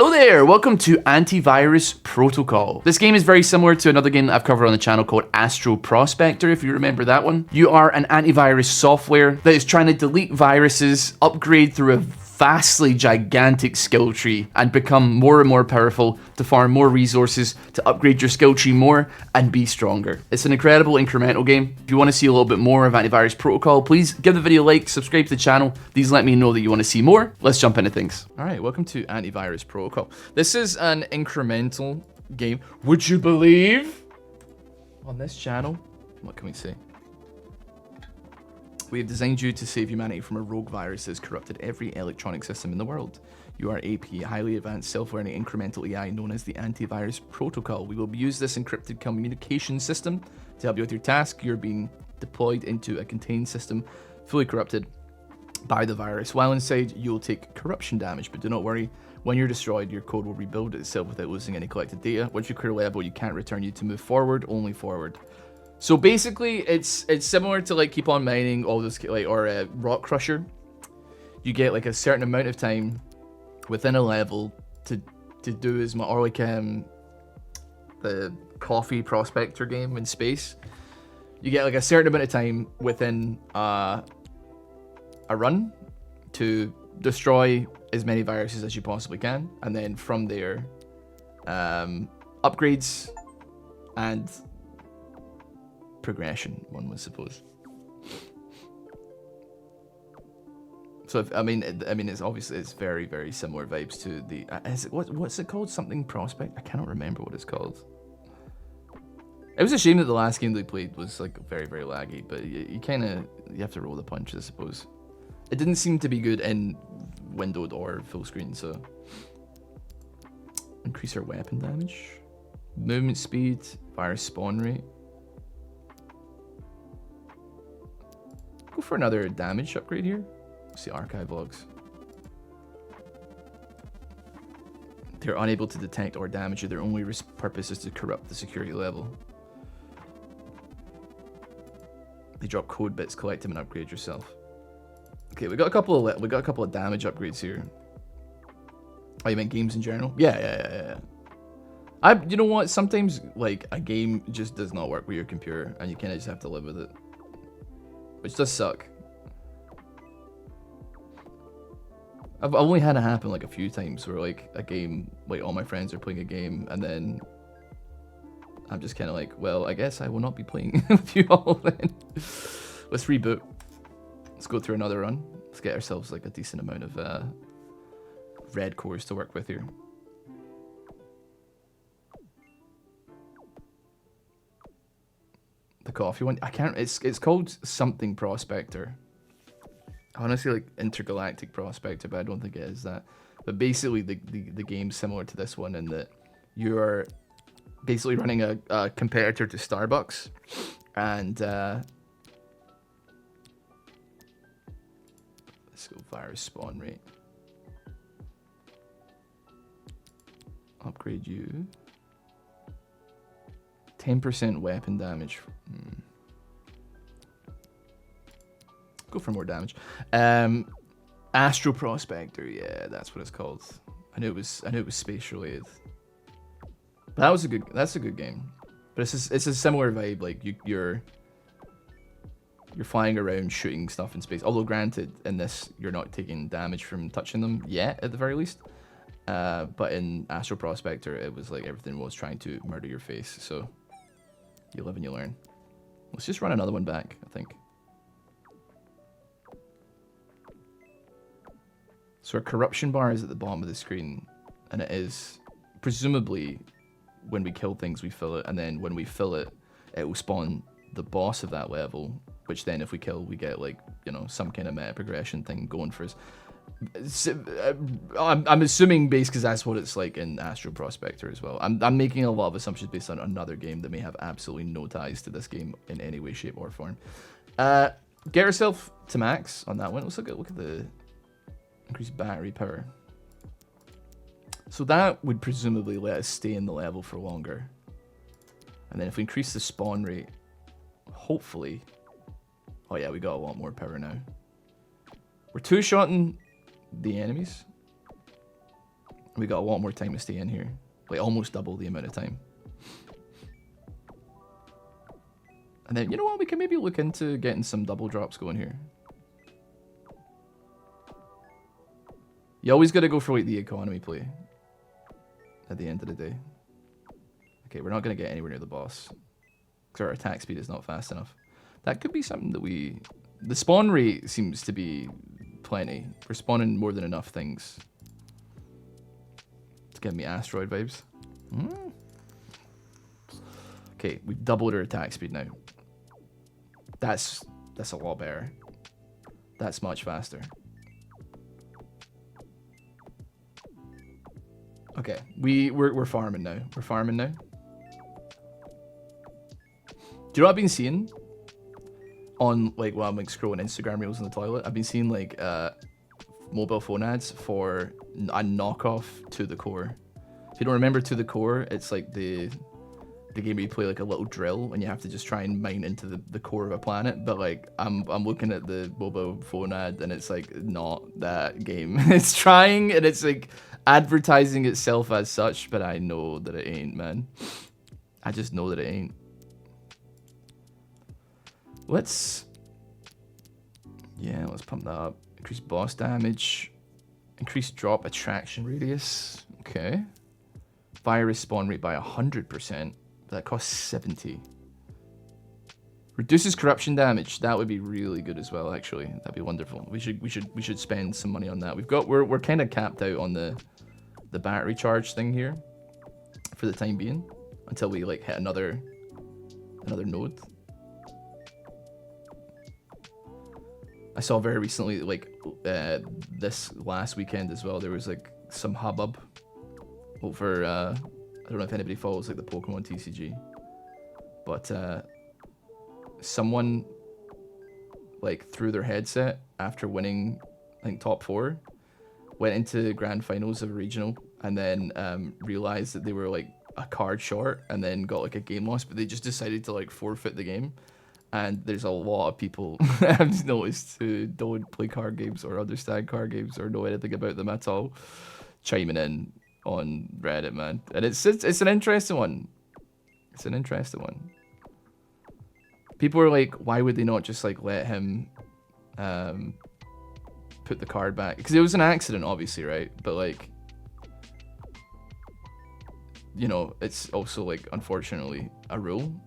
Hello there, welcome to Antivirus Protocol. This game is very similar to another game that I've covered on the channel called Astro Prospector, if you remember that one. You are an antivirus software that is trying to delete viruses, upgrade through a vastly gigantic skill tree, and become more and more powerful to farm more resources, to upgrade your skill tree more, and be stronger. It's an incredible incremental game. If you want to see a little bit more of Antivirus Protocol, please give the video a like, subscribe to the channel. These let me know that you want to see more. Let's jump into things. Alright, welcome to Antivirus Protocol. This is an incremental game. Would you believe? On this channel, what can we say? We have designed you to save humanity from a rogue virus that has corrupted every electronic system in the world. You are AP, a highly advanced self-learning incremental AI known as the Antivirus Protocol. We will use this encrypted communication system to help you with your task. You're being deployed into a contained system fully corrupted by the virus. While inside, you'll take corruption damage, but do not worry. When you're destroyed, your code will rebuild itself without losing any collected data. Once you clear a level, you can't return you to move forward, only forward. So basically, it's similar to like Keep On Mining, all those like or Rock Crusher. You get like a certain amount of time within a level to do as much, or like the Coffee Prospector game in space. You get like a certain amount of time within a run to destroy as many viruses as you possibly can, and then from there, upgrades and progression, one would suppose. So if, I mean it's obviously it's very, very similar vibes to the what's it called, something prospect, I cannot remember what it's called. It was a shame that the last game they played was like very, very laggy, but you kind of have to roll the punches, I suppose. It didn't seem to be good in windowed or full screen, so increase our weapon damage, movement speed, virus spawn rate. Go for another damage upgrade here. See archive logs. They're unable to detect or damage you. Their only purpose is to corrupt the security level. They drop code bits, collect them, and upgrade yourself. Okay, we got a couple of damage upgrades here. Oh, you meant games in general? Yeah. You know what? Sometimes like a game just does not work with your computer, and you kind of just have to live with it. Which does suck. I've only had it happen like a few times where like a game, like all my friends are playing a game, and then I'm just kind of like, well, I guess I will not be playing with you all then. Let's reboot. Let's go through another run. Let's get ourselves like a decent amount of red cores to work with here. The coffee one, I can't. It's called something Prospector. Honestly, like Intergalactic Prospector, but I don't think it is that. But basically, the game's similar to this one in that you're basically running a competitor to Starbucks, and let's go virus spawn rate. Upgrade you. 10% weapon damage. Go for more damage. Astro Prospector, yeah, that's what it's called. I knew it was space related. But that's a good game. But it's a similar vibe. Like you're flying around shooting stuff in space. Although granted, in this you're not taking damage from touching them yet, at the very least. But in Astro Prospector, it was like everything was trying to murder your face. So you live and you learn. Let's just run another one back, I think. So our corruption bar is at the bottom of the screen, and it is presumably when we kill things we fill it, and then when we fill it, it will spawn the boss of that level, which then if we kill, we get like, you know, some kind of meta progression thing going for us. I'm assuming based because that's what it's like in Astro Prospector as well. I'm making a lot of assumptions based on another game that may have absolutely no ties to this game in any way, shape, or form. Get yourself to max on that one. Let's look at the increased battery power. So that would presumably let us stay in the level for longer. And then if we increase the spawn rate, hopefully... Oh yeah, we got a lot more power now. We're two-shotting the enemies. We got a lot more time to stay in here. Like almost double the amount of time. And then, you know what? We can maybe look into getting some double drops going here. You always got to go for like the economy play. At the end of the day. Okay, we're not going to get anywhere near the boss. Because our attack speed is not fast enough. That could be something that we... The spawn rate seems to be plenty. We're spawning more than enough things. It's giving me asteroid vibes. Okay, we've doubled our attack speed now. That's a lot better. That's much faster. Okay, we're farming now. We're farming now. Do you know what I've been seeing? On like while I'm like scrolling Instagram reels in the toilet, I've been seeing like mobile phone ads for a knockoff To The Core. If you don't remember To The Core, it's like the game where you play like a little drill and you have to just try and mine into the core of a planet. But like I'm looking at the mobile phone ad and it's like not that game. It's trying and it's like advertising itself as such, but I know that it ain't, man. I just know that it ain't. Let's pump that up. Increase boss damage. Increase drop attraction radius. Okay. Virus spawn rate by 100%. That costs 70. Reduces corruption damage. That would be really good as well, actually. That'd be wonderful. We should spend some money on that. We're kind of capped out on the battery charge thing here for the time being until we like hit another node. I saw very recently, like this last weekend as well, there was like some hubbub over I don't know if anybody follows like the Pokemon TCG, but someone like threw their headset after winning I think top 4, went into grand finals of a regional, and then realized that they were like a card short and then got like a game loss, but they just decided to like forfeit the game. And there's a lot of people I've noticed who don't play card games or understand card games or know anything about them at all, chiming in on Reddit, man. And it's an interesting one. It's an interesting one. People are like, why would they not just like let him put the card back? Because it was an accident, obviously, right? But like, you know, it's also like unfortunately a rule.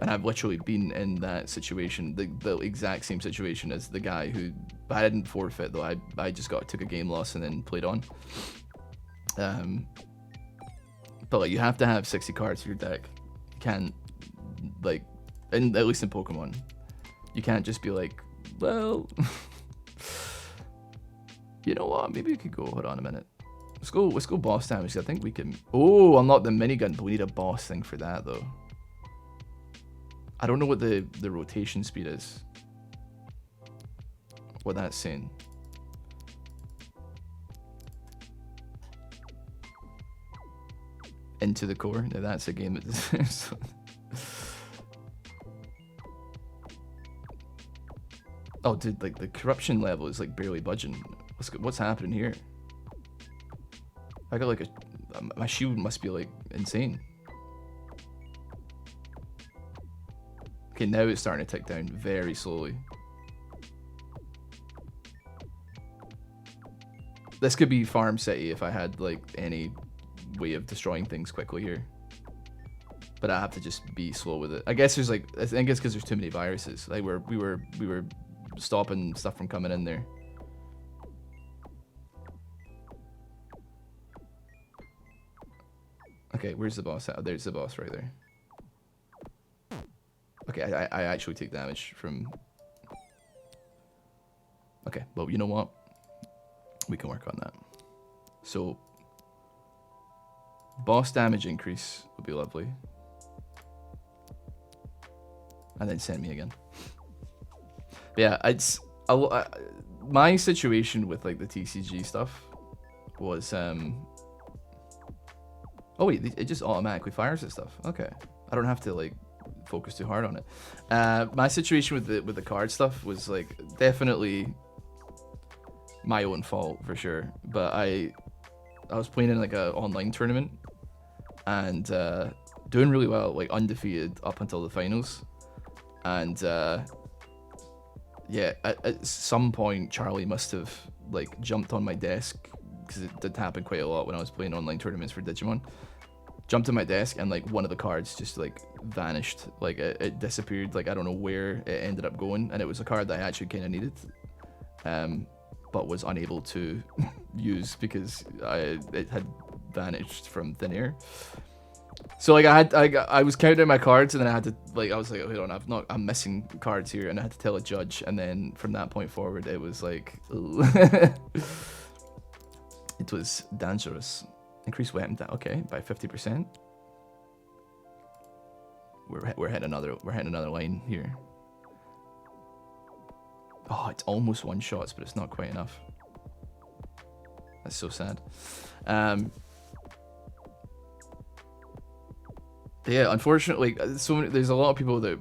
And I've literally been in that situation, the exact same situation as the guy who, I didn't forfeit though, I just took a game loss and then played on. But like, you have to have 60 cards for your deck. You can't, like, at least in Pokemon, you can't just be like, well, you know what, maybe we could go, hold on a minute. Let's go boss damage. I think we can, oh, unlock the minigun, but we need a boss thing for that though. I don't know what the rotation speed is. What that's saying. Into the Core. Now that's a game that deserves. Oh, dude, like the corruption level is like barely budging. What's happening here? I got like my shield must be like insane. Okay, now it's starting to tick down very slowly. This could be Farm City if I had like any way of destroying things quickly here. But I have to just be slow with it. I guess there's like, I think it's because there's too many viruses. Like we were stopping stuff from coming in there. Okay, where's the boss at? Oh, there's the boss right there. Okay, I actually take damage from... Okay, well, you know what? We can work on that. So, boss damage increase would be lovely. And then send me again. But yeah, it's... my situation with, like, the TCG stuff was... Oh, wait, it just automatically fires at stuff. Okay. I don't have to, like... focus too hard on it. My situation with the card stuff was like definitely my own fault for sure, but I I was playing in like a online tournament and doing really well, like undefeated up until the finals. And yeah, at some point Charlie must have like jumped on my desk, because it did happen quite a lot when I was playing online tournaments for Digimon. Jumped on my desk and like one of the cards just like vanished, like it disappeared, like I don't know where it ended up going, and it was a card that I actually kind of needed, but was unable to use because it had vanished from thin air. So like I was counting my cards, and then I had to I was like, oh, hold on, I'm missing cards here, and I had to tell a judge, and then from that point forward it was like it was dangerous. Increase weapon okay, by 50%. We're hitting another line here. Oh, it's almost one shots, but it's not quite enough. That's so sad. Yeah, unfortunately, there's a lot of people that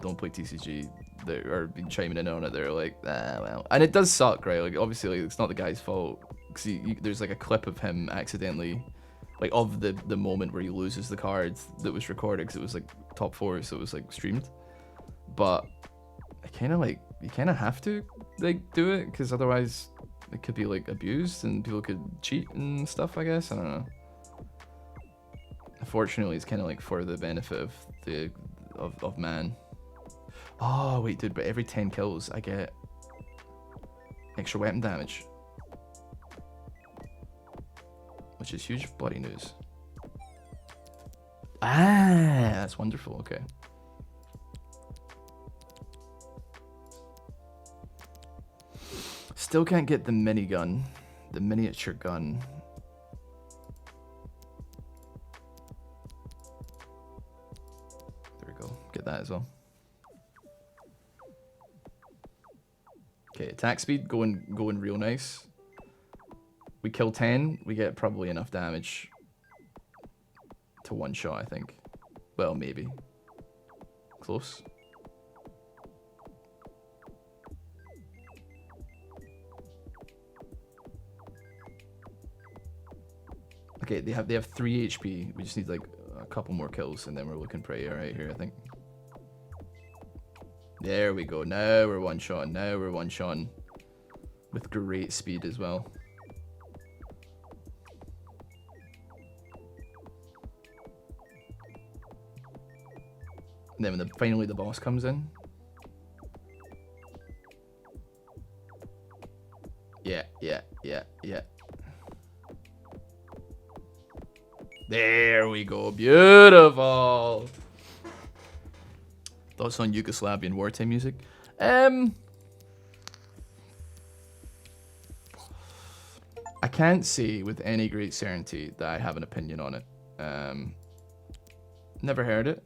don't play TCG that are been chiming in on it. They're like, well, and it does suck, right? Like obviously, like, it's not the guy's fault. Cause there's like a clip of him accidentally, like of the moment where he loses the card that was recorded, because it was like top 4, so it was like streamed. But I kind of like, you kind of have to like do it, because otherwise it could be like abused and people could cheat and stuff, I guess. I don't know. Unfortunately, it's kind of like for the benefit of of man. Oh wait, dude, but every 10 kills I get extra weapon damage, which is huge bloody news. Ah, that's wonderful. Okay. Still can't get the minigun, the miniature gun. There we go. Get that as well. Okay, attack speed going real nice. We kill 10, we get probably enough damage to one shot, I think. Well, maybe. Close. Okay, they have 3 HP. We just need like a couple more kills, and then we're looking pretty alright here, I think. There we go. Now we're one shot. Now we're one shot with great speed as well. And then when finally the boss comes in. Yeah. There we go. Beautiful. Thoughts on Yugoslavian wartime music? I can't say with any great certainty that I have an opinion on it. Never heard it.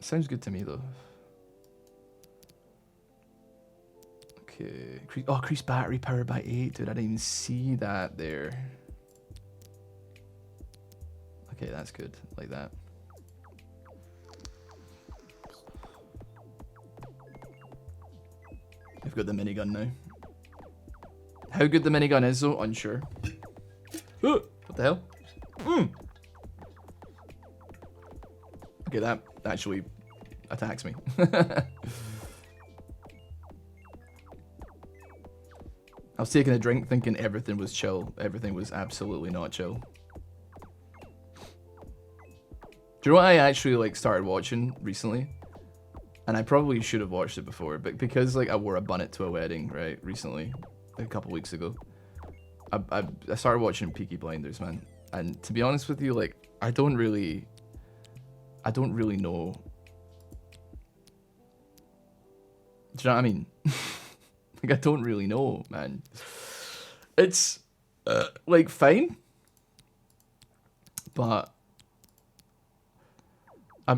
Sounds good to me though. Okay. Increase battery power by 8. Dude, I didn't even see that there. Okay, that's good. Like that. We've got the minigun now. How good the minigun is though, unsure. What the hell? Okay, that actually attacks me. I was taking a drink thinking everything was chill. Everything was absolutely not chill. Do you know what I actually like started watching recently? And I probably should have watched it before, but because like I wore a bonnet to a wedding, right, recently, like a couple weeks ago, I started watching Peaky Blinders, man. And to be honest with you, like I don't really know. Do you know what I mean? Like I don't really know, man. It's like fine, but I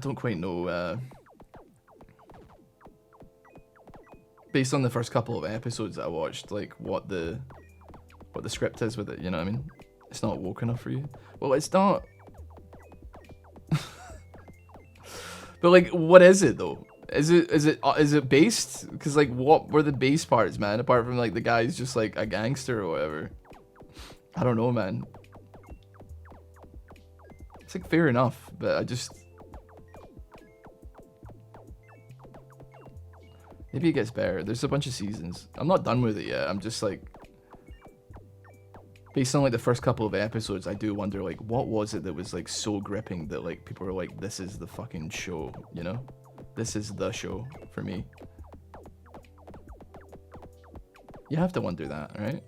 don't quite know. Based on the first couple of episodes that I watched, like what the script is with it. You know what I mean? It's not woke enough for you. Well, it's not. But like, what is it though? Is it based? Because like, what were the base parts, man? Apart from like the guy's just like a gangster or whatever. I don't know, man. It's like fair enough, but I just maybe it gets better. There's a bunch of seasons. I'm not done with it yet. I'm just like, based on like the first couple of episodes, I do wonder like what was it that was like so gripping that like people were like, this is the fucking show, you know? This is the show for me. You have to wonder that, right?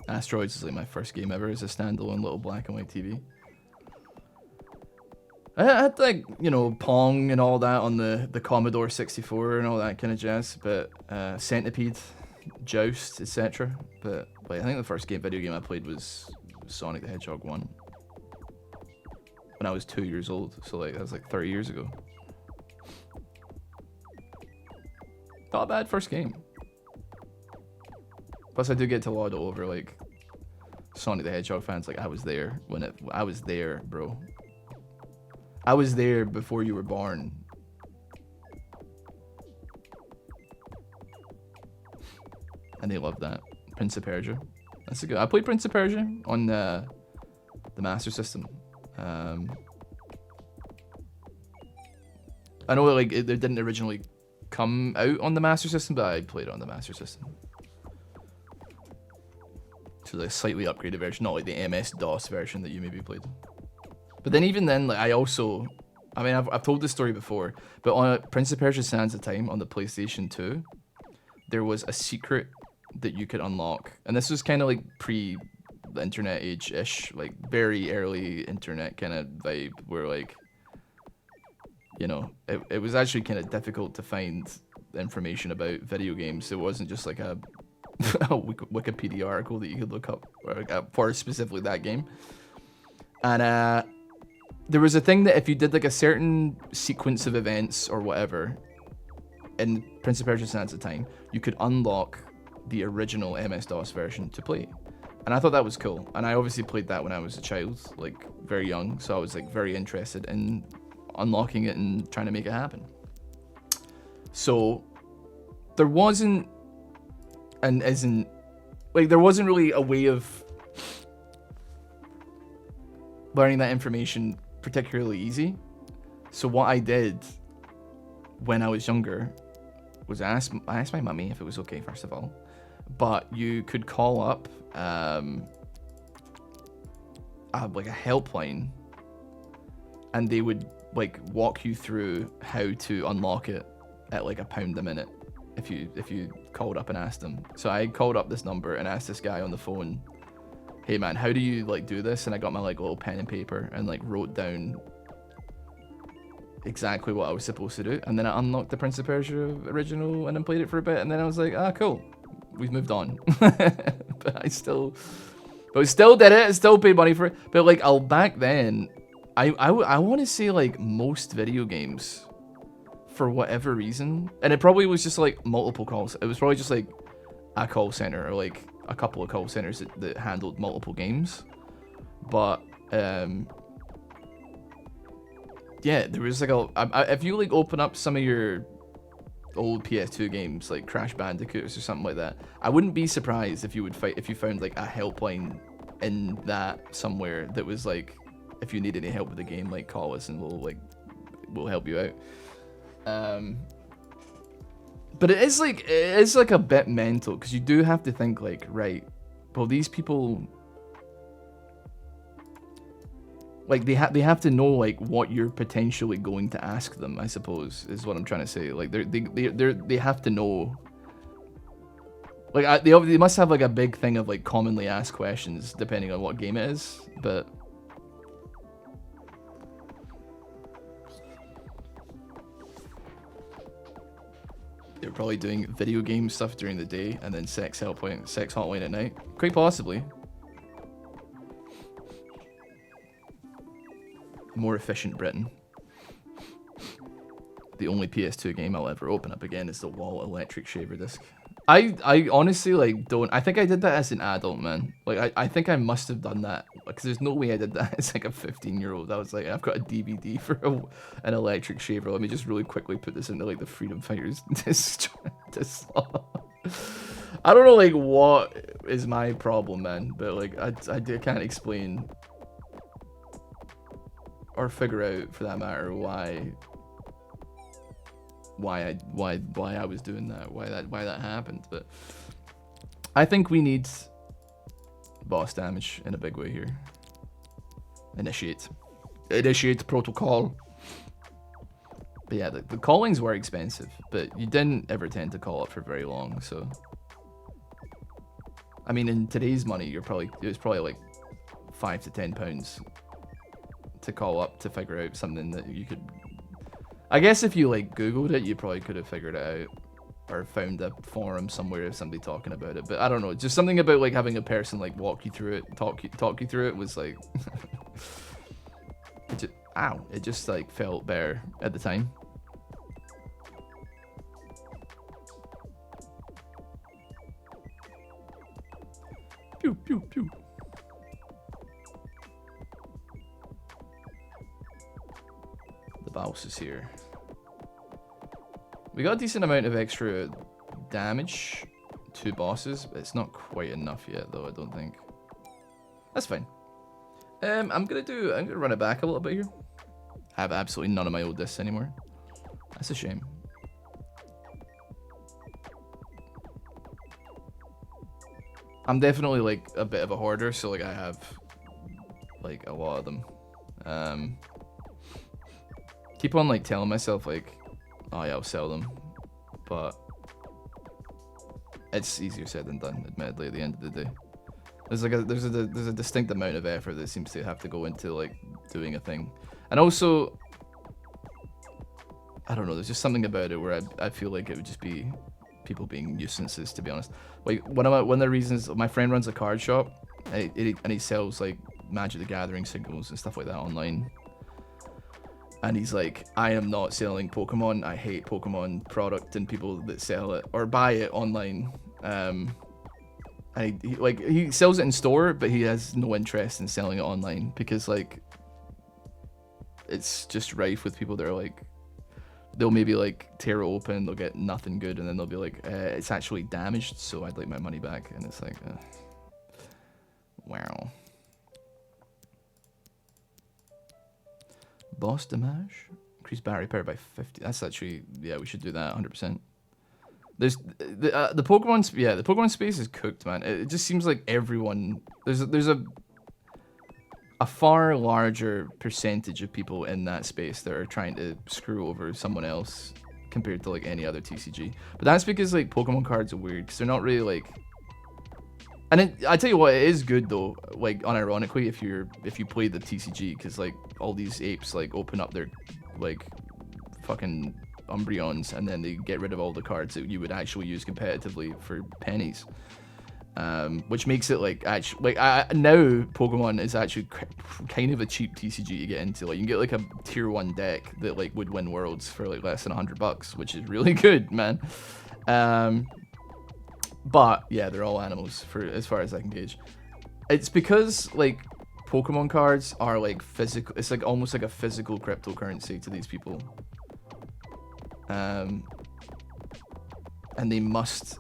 Asteroids is like my first game ever as a standalone little black and white TV. I had like, you know, Pong and all that on the Commodore 64 and all that kind of jazz, but Centipede, Joust, etc. But like, I think the first video game I played was Sonic the Hedgehog 1. When I was 2 years old, so like that was like 30 years ago. Not a bad first game. Plus I do get to lord over like Sonic the Hedgehog fans, like I was there when I was there, bro. I was there before you were born. And they loved that. Prince of Persia. That's a good. I played Prince of Persia on the Master System. I know like it didn't originally come out on the Master System, but I played it on the Master System. So the slightly upgraded version, not like the MS-DOS version that you maybe played. But then even then, like I mean, I've told this story before, but on Prince of Persia: Sands of Time on the PlayStation 2, there was a secret that you could unlock, and this was kind of like pre-internet age-ish, like very early internet kind of vibe, where like, you know, it was actually kind of difficult to find information about video games. It wasn't just like a Wikipedia article that you could look up for specifically that game. And there was a thing that if you did like a certain sequence of events or whatever in Prince of Persia: Sands of Time, you could unlock the original MS-DOS version to play. And I thought that was cool. And I obviously played that when I was a child, like very young, so I was like very interested in unlocking it and trying to make it happen. So there wasn't and isn't like there wasn't really a way of learning that information particularly easy. So what I did when I was younger was I asked my mummy if it was okay, first of all, but you could call up like a helpline, and they would like walk you through how to unlock it at like £1 a minute if you called up and asked them. So I called up this number and asked this guy on the phone, hey man, how do you like do this? And I got my like little pen and paper and like wrote down exactly what I was supposed to do, and then I unlocked the Prince of Persia original and then played it for a bit, and then I was like, ah, cool, we've moved on. But I still did it. I still paid money for it. But like, back then, I want to say like most video games, for whatever reason, and it probably was just like multiple calls. It was probably just like a call center or like a couple of call centers that handled multiple games. But yeah, there was like if you like open up some of your old PS2 games like Crash Bandicoots or something like that, I wouldn't be surprised if you found like a helpline in that somewhere that was like, if you need any help with the game, like call us and we'll help you out. But it is like a bit mental, because you do have to think like, right, well, these people, like they have to know like what you're potentially going to ask them, I suppose, is what I'm trying to say. Like they have to know. Like they must have like a big thing of like commonly asked questions depending on what game it is, but they're probably doing video game stuff during the day and then sex hotline at night. Quite possibly. More efficient Britain. The only PS2 game I'll ever open up again is the Wall Electric Shaver Disc. I honestly like don't. I think I did that as an adult, man. Like I think I must have done that because there's no way I did that. It's like a 15-year-old. I was like, I've got a DVD for an electric shaver. Let me just really quickly put this into like the Freedom Fighters I don't know like what is my problem, man, but like I can't explain or figure out, for that matter, why I was doing that, why that happened. But I think we need boss damage in a big way here. Initiate protocol. But yeah, the callings were expensive, but you didn't ever tend to call up for very long. So I mean, in today's money, it was probably like £5 to £10 to call up to figure out something that you could. I guess if you like Googled it, you probably could have figured it out or found a forum somewhere of somebody talking about it. But I don't know, just something about like having a person like walk you through it, talk you through it was like, it just like felt better at the time. Pew pew pew. The boss is here. We got a decent amount of extra damage to bosses, but it's not quite enough yet, though. I don't think. That's fine. I'm gonna run it back a little bit here. I have absolutely none of my old discs anymore. That's a shame. I'm definitely like a bit of a hoarder, so like I have like a lot of them. Keep on like telling myself like, oh yeah, I'll sell them, but it's easier said than done, admittedly, at the end of the day. There's a distinct amount of effort that seems to have to go into like doing a thing. And also, I don't know, there's just something about it where I feel like it would just be people being nuisances, to be honest. Like one of the reasons, my friend runs a card shop and he sells like Magic the Gathering singles and stuff like that online. And he's like, I am not selling Pokemon. I hate Pokemon product and people that sell it or buy it online. And he sells it in store, but he has no interest in selling it online because like it's just rife with people that are like, they'll maybe like tear it open, they'll get nothing good, and then they'll be like, it's actually damaged, so I'd like my money back. And it's like, wow. Boss damage, increase battery power by 50. That's actually, yeah, we should do that 100%. There's the Pokemon, yeah, the Pokemon space is cooked, man. It just seems like everyone, there's a far larger percentage of people in that space that are trying to screw over someone else compared to like any other TCG. But that's because like Pokemon cards are weird because they're not really like. And I tell you what, it is good though, like unironically, if you play the TCG, because like all these apes like open up their like fucking Umbreons and then they get rid of all the cards that you would actually use competitively for pennies, which makes it like actually like now Pokemon is actually kind of a cheap TCG to get into. Like you can get like a tier 1 deck that like would win worlds for like less than $100, which is really good, man. But yeah, they're all animals for as far as I can gauge. It's because like Pokemon cards are like physical. It's like almost like a physical cryptocurrency to these people. And they must,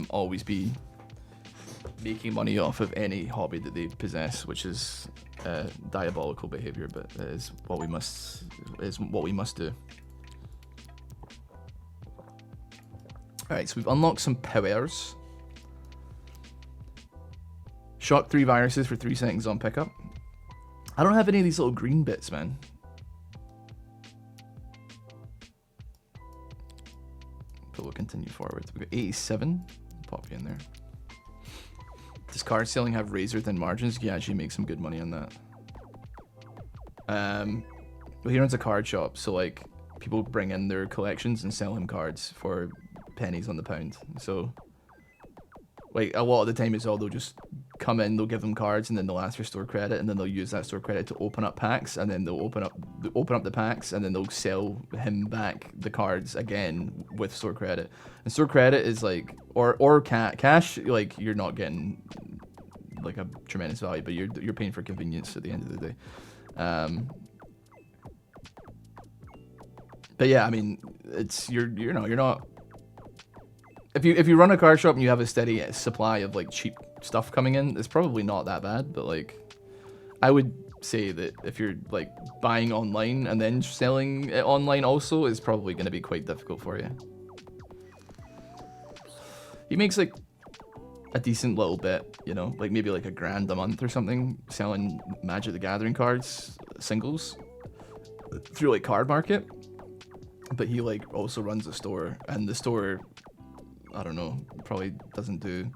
always be making money off of any hobby that they possess, which is diabolical behavior, but it is what we must do. Alright, so we've unlocked some powers. Shock 3 viruses for 3 seconds on pickup. I don't have any of these little green bits, man. But we'll continue forward. We've got 87. Pop you in there. Does card selling have razor thin margins? You actually make some good money on that. Well, he runs a card shop, so like people bring in their collections and sell him cards for pennies on the pound. So like a lot of the time as well, they'll just come in, they'll give them cards, and then they'll ask for store credit, and then they'll use that store credit to open up packs, and then they'll open up the packs, and then they'll sell him back the cards again with store credit. And store credit is like, or cash, like you're not getting like a tremendous value, but you're paying for convenience at the end of the day. But yeah, I mean, it's you're not. If you run a card shop and you have a steady supply of like cheap stuff coming in, it's probably not that bad. But like, I would say that if you're like buying online and then selling it online also, is probably going to be quite difficult for you. He makes like a decent little bit, you know, like maybe like $1,000 a month or something, selling Magic the Gathering cards, singles, through like Card Market. But he like also runs a store, and the store, I don't know, probably doesn't do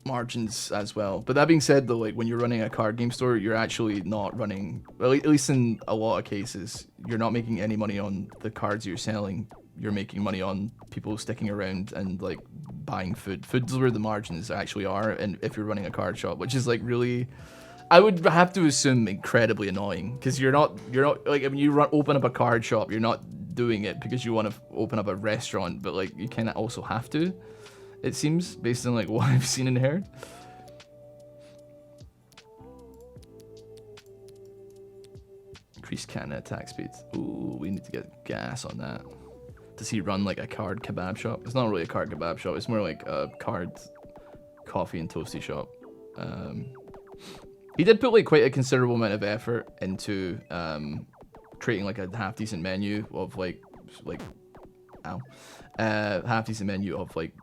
margins as well. But that being said though, like when you're running a card game store, you're actually not running, well, at least in a lot of cases, you're not making any money on the cards you're selling. You're making money on people sticking around and like buying food. Food's where the margins actually are, and if you're running a card shop, which is like really, I would have to assume incredibly annoying, because you're not like, when you open up a card shop, you're not doing it because you want to open up a restaurant, but like you kind of also have to, it seems, based on like what I've seen and heard. Increased Canada attack speed. Ooh, we need to get gas on that. Does he run like a card kebab shop? It's not really a card kebab shop, it's more like a card coffee and toasty shop. He did put like quite a considerable amount of effort into creating like a half decent menu of half decent menu of like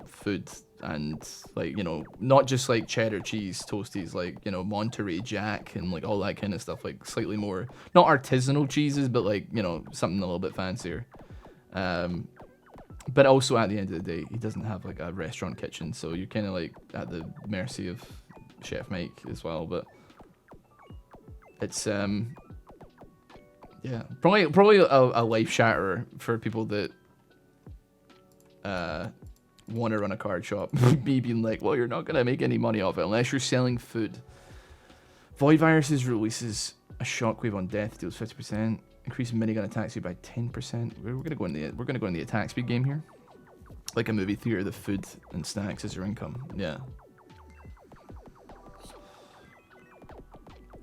food, and like, you know, not just like cheddar cheese toasties, like, you know, Monterey Jack and like all that kind of stuff, like slightly more, not artisanal cheeses, but like, you know, something a little bit fancier. But also at the end of the day, he doesn't have like a restaurant kitchen, so you're kind of like at the mercy of Chef Mike as well. But it's yeah, probably a life shatterer for people that want to run a card shop. Me being like, well, you're not gonna make any money off it unless you're selling food. Void Viruses releases a shockwave on death, deals 50%. Increase minigun attack speed by 10%. We're gonna go in the attack speed game here, like a movie theater. The food and snacks is your income. Yeah,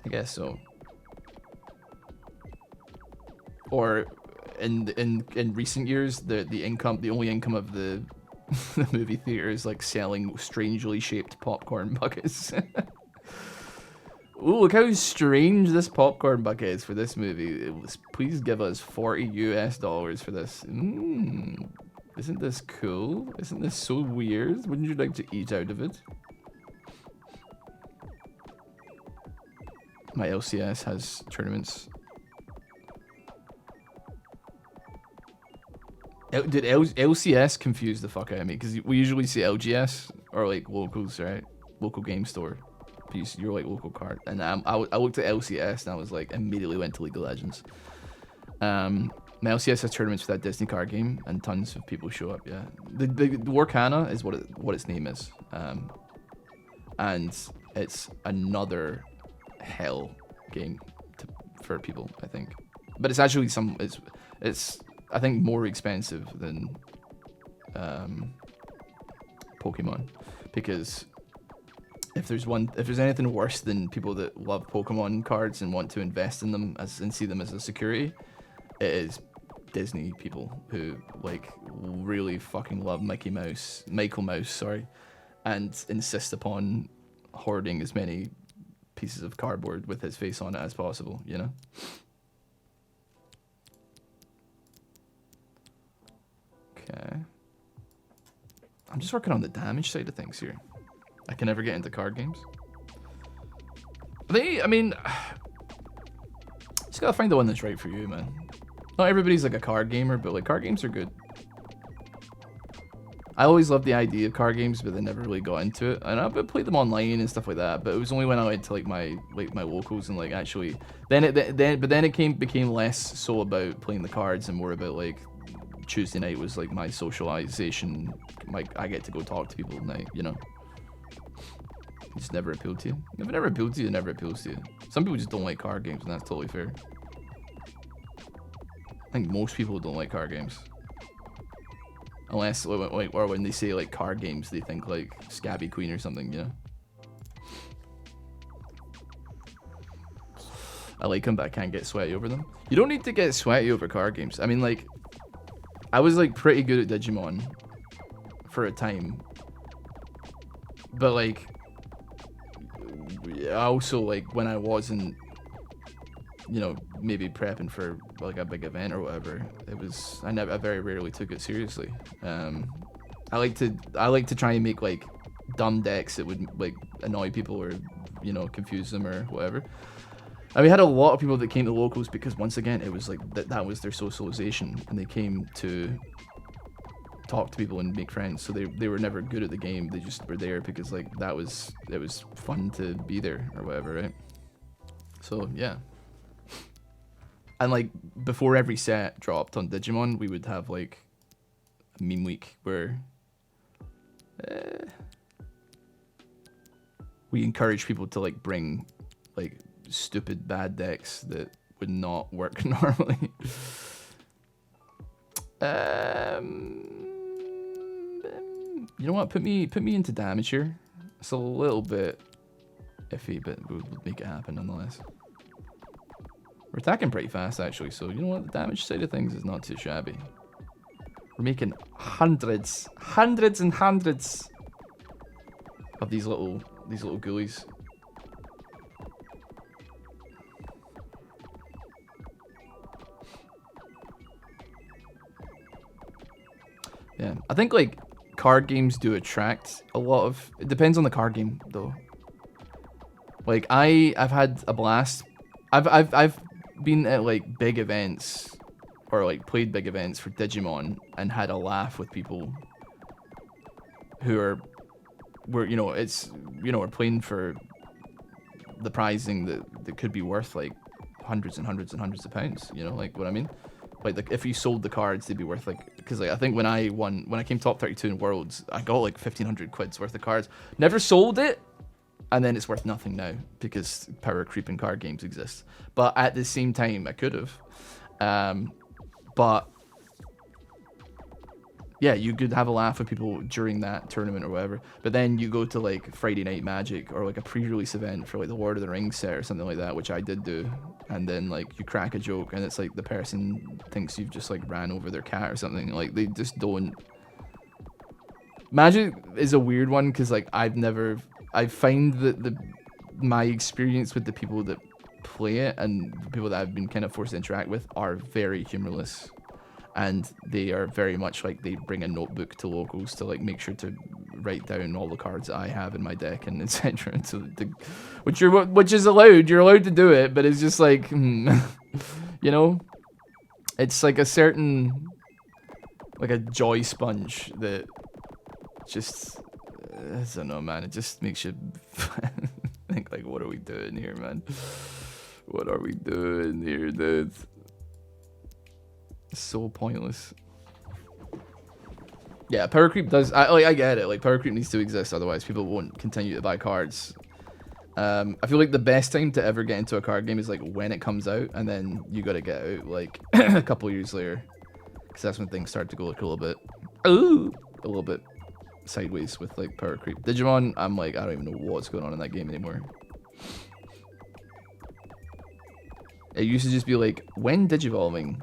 I guess so. Or in recent years, the only income of the the movie theater is like selling strangely shaped popcorn buckets. Ooh, look how strange this popcorn bucket is for this movie. Please give us $40 US for this. Isn't this cool? Isn't this so weird? Wouldn't you like to eat out of it? My LCS has tournaments. Did LCS confuse the fuck out of me? Because we usually see LGS or like locals, right? Local game store. You're like local card, and I looked at LCS and I was like, immediately went to League of Legends. My LCS has tournaments for that Disney card game, and tons of people show up. Yeah, the Warcana is what its name is, and it's another hell game for people, I think. But it's actually it's I think more expensive than Pokemon, because if there's anything worse than people that love Pokemon cards and want to invest in them and see them as a security, it is Disney people who like really fucking love Michael Mouse, and insist upon hoarding as many pieces of cardboard with his face on it as possible, you know? Okay. I'm just working on the damage side of things here. I can never get into card games. I mean, just gotta find the one that's right for you, man. Not everybody's like a card gamer, but like card games are good. I always loved the idea of card games, but I never really got into it. And I played them online and stuff like that. But it was only when I went to like my locals and like actually then it became less so about playing the cards and more about like Tuesday night was like my socialization. I get to go talk to people night, you know. It just never appealed to you. If it never appealed to you, it never appeals to you. Some people just don't like card games, and that's totally fair. I think most people don't like card games. Unless, like, or when they say like card games, they think like Scabby Queen or something, you know. I like them, but I can't get sweaty over them. You don't need to get sweaty over card games. I mean, like, I was like pretty good at Digimon for a time, but like, I also like when I wasn't, you know, maybe prepping for like a big event or whatever, I very rarely took it seriously. I like to try and make like dumb decks that would like annoy people or, you know, confuse them or whatever. And we had a lot of people that came to locals because, once again, it was like that was their socialization, and they came to talk to people and make friends. So they were never good at the game. They just were there because like it was fun to be there or whatever, right? So yeah. And like before every set dropped on Digimon, we would have like a meme week where we encourage people to like bring like stupid bad decks that would not work normally. You know what? Put me into damage here. It's a little bit iffy, but we'll make it happen nonetheless. We're attacking pretty fast actually, so you know what? The damage side of things is not too shabby. We're making hundreds and hundreds of these little ghoulies. Yeah, I think like card games do attract a lot of. It depends on the card game though. Like I've had a blast. I've been at like big events or like played big events for Digimon and had a laugh with people who are we're playing for the prizing that could be worth like hundreds and hundreds and hundreds of pounds. You know, like what I mean. Like if you sold the cards, they'd be worth like, because like I think when I came top 32 in Worlds, I got like 1,500 quid's worth of cards. Never sold it, and then it's worth nothing now because power creep in card games exists. But at the same time, I could have. But yeah, you could have a laugh with people during that tournament or whatever. But then you go to like Friday Night Magic or like a pre-release event for like the Lord of the Rings set or something like that, which I did do. And then like you crack a joke and it's like the person thinks you've just like ran over their cat or something. Like they just don't. Magic is a weird one because like I find that my experience with the people that play it and the people that I've been kind of forced to interact with are very humorless. And they are very much like they bring a notebook to locals to like make sure to write down all the cards that I have in my deck and etc. Which is allowed. You're allowed to do it, but it's just like, you know, it's like a certain like a joy sponge that just I don't know, man. It just makes you think like, what are we doing here, man? What are we doing here, dude? So pointless. Yeah, power creep does. I get it. Like power creep needs to exist, otherwise people won't continue to buy cards. I feel like the best time to ever get into a card game is like when it comes out, and then you gotta get out like a couple years later, because that's when things start to go like a little bit sideways with like power creep. Digimon, I'm like I don't even know what's going on in that game anymore. It used to just be like when digivolving,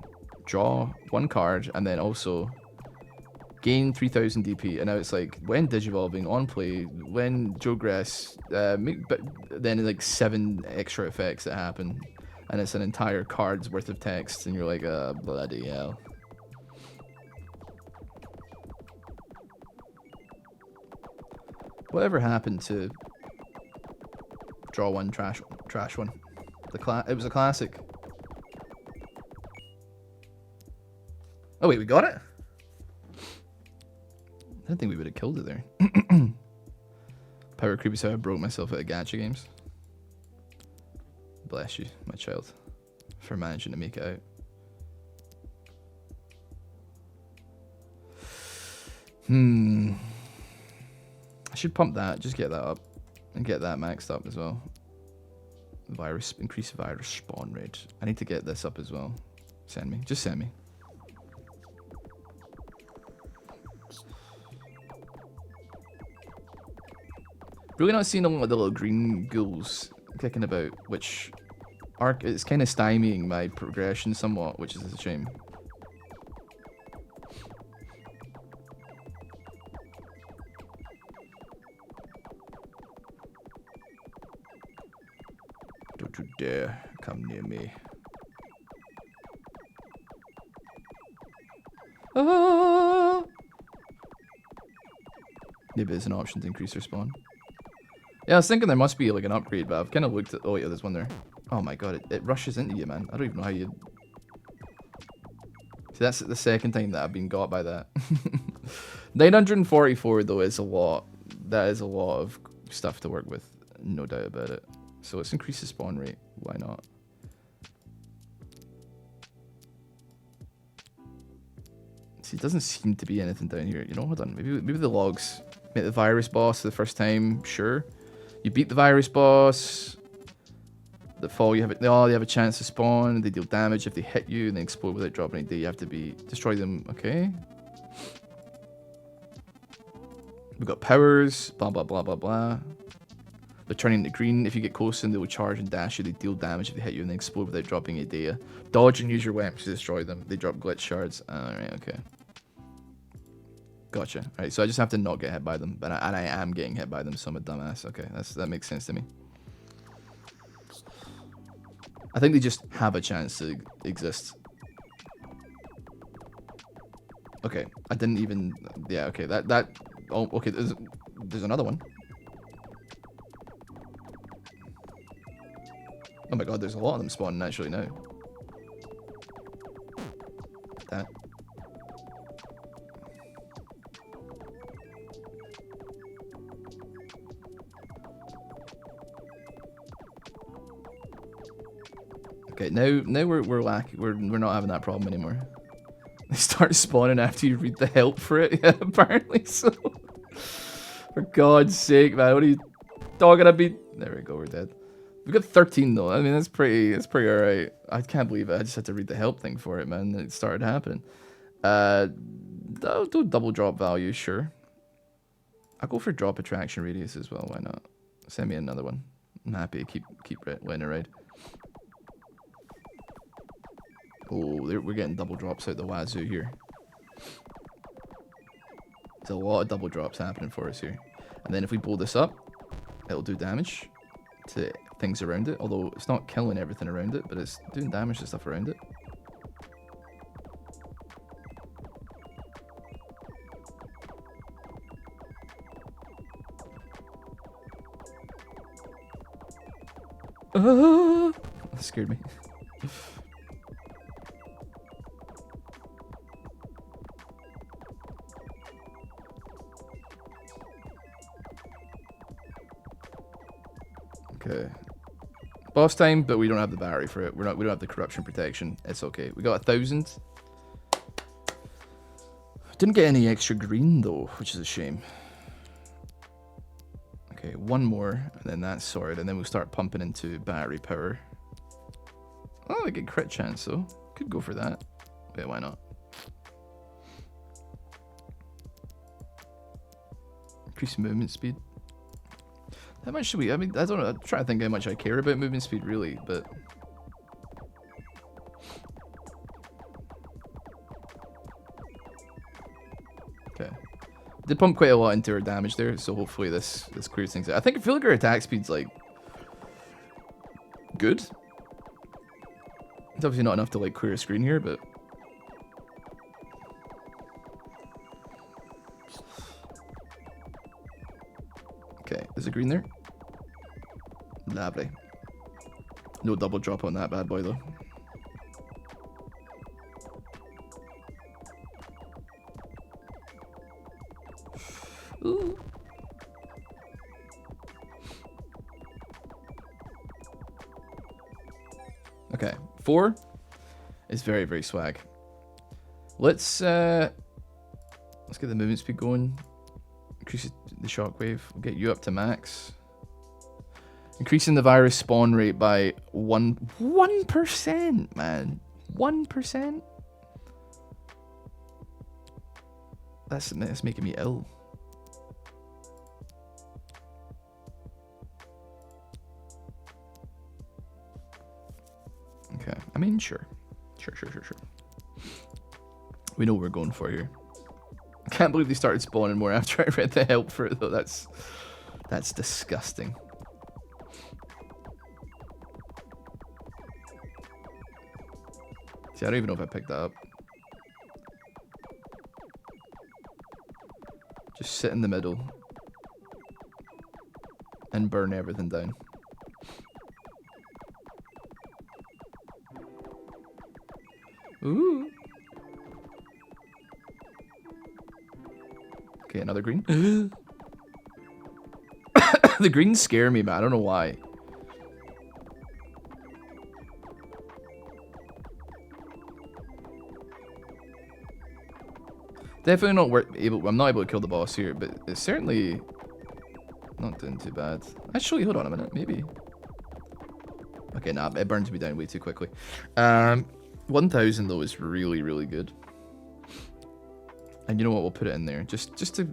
draw one card and then also gain 3000 DP, and now it's like when digivolving on play, when Jogress, but then like 7 extra effects that happen, and it's an entire card's worth of text, and you're like, bloody hell. Whatever happened to draw one, trash one? It was a classic. Oh wait, we got it? I didn't think we would have killed it there. Power creepy, so I broke myself at gacha games. Bless you, my child, for managing to make it out. I should pump that. Just get that up. And get that maxed up as well. Increase virus spawn rate. I need to get this up as well. Send me. Just send me. Really not seeing a lot of the little green ghouls kicking about, which it's kind of stymieing my progression somewhat, which is a shame. Don't you dare come near me. Ah! Maybe there's an option to increase their spawn. Yeah, I was thinking there must be like an upgrade, but I've kind of looked at... Oh yeah, there's one there. Oh my god, it rushes into you, man. I don't even know how you... See, that's the second time that I've been got by that. 944 though is a lot. That is a lot of stuff to work with, no doubt about it. So let's increase the spawn rate. Why not? See, it doesn't seem to be anything down here. You know, hold on. Maybe the logs. Make the virus boss for the first time. Sure. You beat the virus boss. The fall, they have a chance to spawn. They deal damage if they hit you and they explode without dropping any. You have to destroy them. Okay. We've got powers. Blah blah blah blah blah. They're turning into green. If you get close to them, they will charge and dash you. They deal damage if they hit you and they explode without dropping any data. Dodge and use your weapons to destroy them. They drop glitch shards. Alright, okay. Gotcha. Alright, so I just have to not get hit by them. And I am getting hit by them, so I'm a dumbass. Okay, that makes sense to me. I think they just have a chance to exist. Okay, I didn't even... Yeah, okay, that... Oh, okay, there's another one. Oh my god, there's a lot of them spawning actually now. That. Okay, now we're lacking. We're not having that problem anymore. They start spawning after you read the help for it. Yeah, apparently so. For God's sake, man, what are you talking about? There we go, we're dead. We got 13 though. I mean, that's pretty alright. I can't believe it. I just had to read the help thing for it, man. It started happening. Do double drop value, sure. I'll go for drop attraction radius as well. Why not? Send me another one. I'm happy to keep letting it ride. Oh, we're getting double drops out the wazoo here. There's a lot of double drops happening for us here. And then if we blow this up, it'll do damage to things around it. Although it's not killing everything around it, but it's doing damage to stuff around it. That scared me. Okay. Boss time, but we don't have the battery for it. We don't have the corruption protection. It's okay. We got 1,000. Didn't get any extra green though, which is a shame. Okay, one more, and then that's sorted, and then we'll start pumping into battery power. Oh, we get crit chance though. Could go for that. Yeah, why not? Increase movement speed. How much should we? I mean, I don't know. I'm trying to think how much I care about movement speed, really, but. Okay. Did pump quite a lot into our damage there, so hopefully this clears things out. I feel like our attack speed's like good. It's obviously not enough to like clear a screen here, but. Okay, there's a green there. Lovely. No double drop on that bad boy though. Ooh. Okay, 4 is very, very swag. Let's Let's get the movement speed going. Increase the shockwave. We'll get you up to max. Increasing the virus spawn rate by 1%, man. 1%. That's making me ill. Okay, I mean, sure. Sure. We know what we're going for here. I can't believe they started spawning more after I read the help for it, though. That's disgusting. See, I don't even know if I picked that up. Just sit in the middle and burn everything down. Ooh. Okay, another green. The greens scare me, man. I don't know why. Definitely not able. I'm not able to kill the boss here, but it's certainly not doing too bad. Actually, hold on a minute, maybe. Okay, nah, it burns me down way too quickly. 1,000 though is really, really good. And you know what? We'll put it in there just to,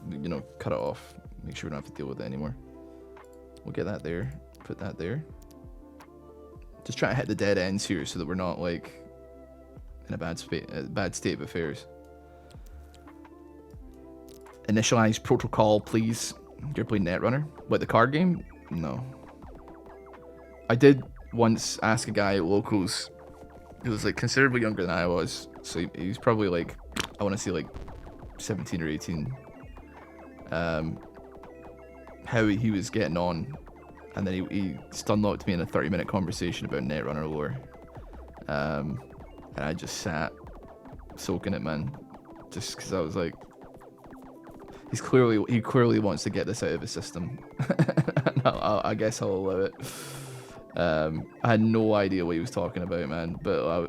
you know, cut it off. Make sure we don't have to deal with it anymore. We'll get that there. Put that there. Just try to hit the dead ends here so that we're not like in a bad state of affairs. Initialize protocol, please. You're playing Netrunner? What, the card game? No. I did once ask a guy at locals who was like considerably younger than I was, so he was probably like, I want to say like 17 or 18. How he was getting on, and then he stunlocked me in a 30-minute conversation about Netrunner lore. And I just sat soaking it, man, just because I was like, he clearly wants to get this out of his system. I guess I'll allow it. I had no idea what he was talking about, man, but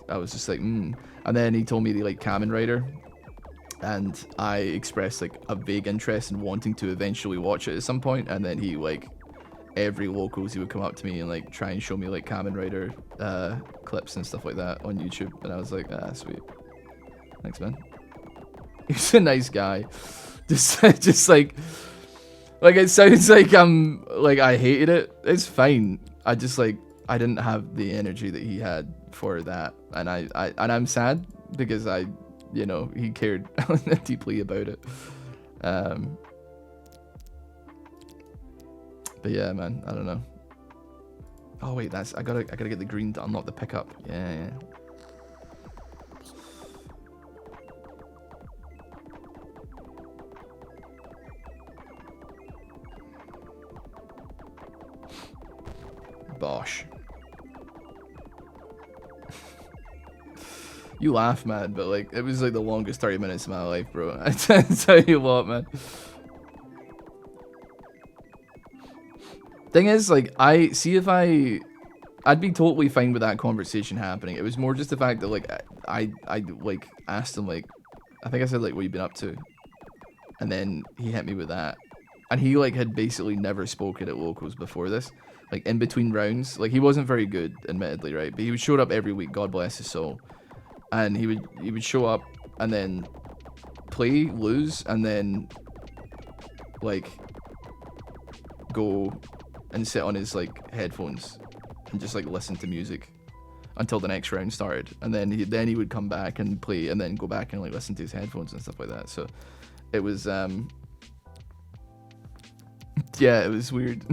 I was just like, And then he told me he liked Kamen Rider, and I expressed like a vague interest in wanting to eventually watch it at some point. And then he, like, every locals, he would come up to me and like try and show me like Kamen Rider clips and stuff like that on YouTube, and I was like, sweet, thanks, man. He's a nice guy. Just like it sounds like I hated it. It's fine. I just like, I didn't have the energy that he had for that, and I'm sad because you know, he cared deeply about it. But yeah, man, I don't know. Oh wait, I gotta get the green to unlock the pickup. Yeah. Bosh. You laugh, man, but like, it was like the longest 30 minutes of my life, bro. I tell you what, man. Thing is, like, I'd be totally fine with that conversation happening. It was more just the fact that like I like asked him, like, I think I said like, what you been up to, and then he hit me with that, and he like had basically never spoken at locals before this. Like, in between rounds, like, he wasn't very good, admittedly, right? But he would show up every week, God bless his soul. And he would show up and then play, lose, and then like go and sit on his like headphones and just like listen to music until the next round started. And then he would come back and play, and then go back and like listen to his headphones and stuff like that. So it was yeah, it was weird.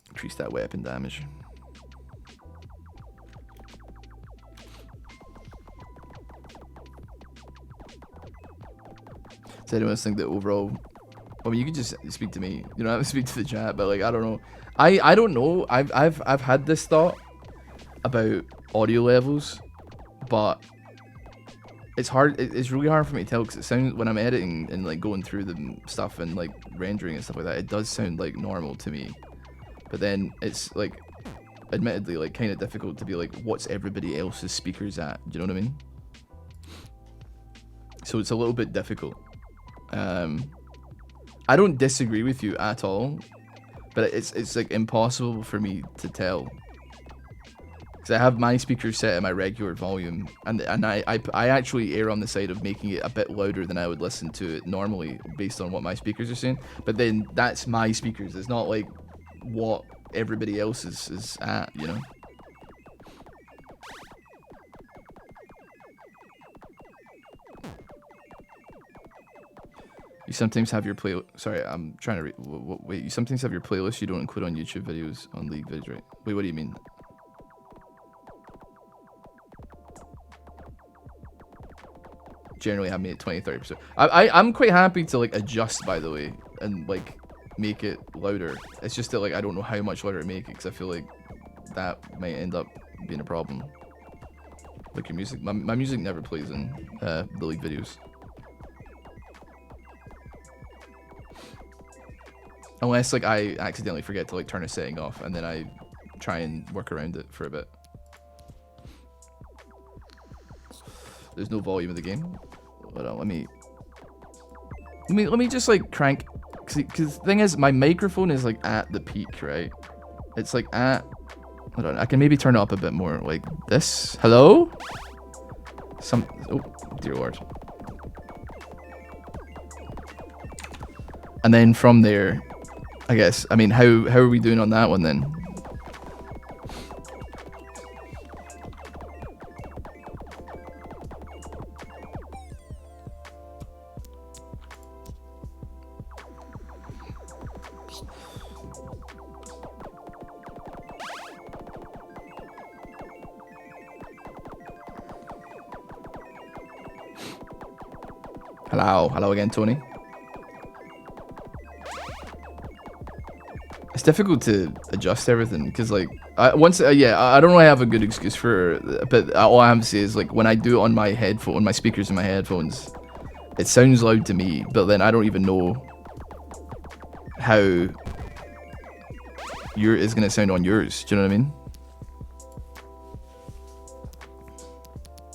Increase that weapon damage. Does anyone else think that overall, I mean, you can just speak to me, you don't have to speak to the chat, but like, I don't know. I don't know. I've had this thought about audio levels, but it's hard. It's really hard for me to tell because it sounds when I'm editing and like going through the stuff and like rendering and stuff like that. It does sound like normal to me, but then it's like, admittedly, like kind of difficult to be like, what's everybody else's speakers at? Do you know what I mean? So it's a little bit difficult. I don't disagree with you at all, but it's like impossible for me to tell. Because I have my speakers set at my regular volume, and I actually err on the side of making it a bit louder than I would listen to it normally, based on what my speakers are saying. But then that's my speakers. It's not like what everybody else is at, you know? You sometimes have your play. Sorry, I'm trying to read. Wait, you sometimes have your playlist you don't include on YouTube videos on League vids, right? Wait, what do you mean? Generally have made it 20-30%. I'm quite happy to like adjust, by the way, and like make it louder. It's just that like I don't know how much louder to make it because I feel like that might end up being a problem. Like your music, my music never plays in the League videos. Unless like I accidentally forget to like turn a setting off and then I try and work around it for a bit. There's no volume of the game. Hold on, let me just like crank, cause the thing is my microphone is like at the peak, right? It's like at, hold on, I can maybe turn it up a bit more, like this. Hello? Oh dear lord. And then from there, I guess, I mean, how are we doing on that one then? Hello again, Tony. It's difficult to adjust everything because, like, I don't really have a good excuse for it, but all I have to say is, like, when I do it on my headphone, on my speakers in my headphones, it sounds loud to me, but then I don't even know how is gonna sound on yours. Do you know what I mean?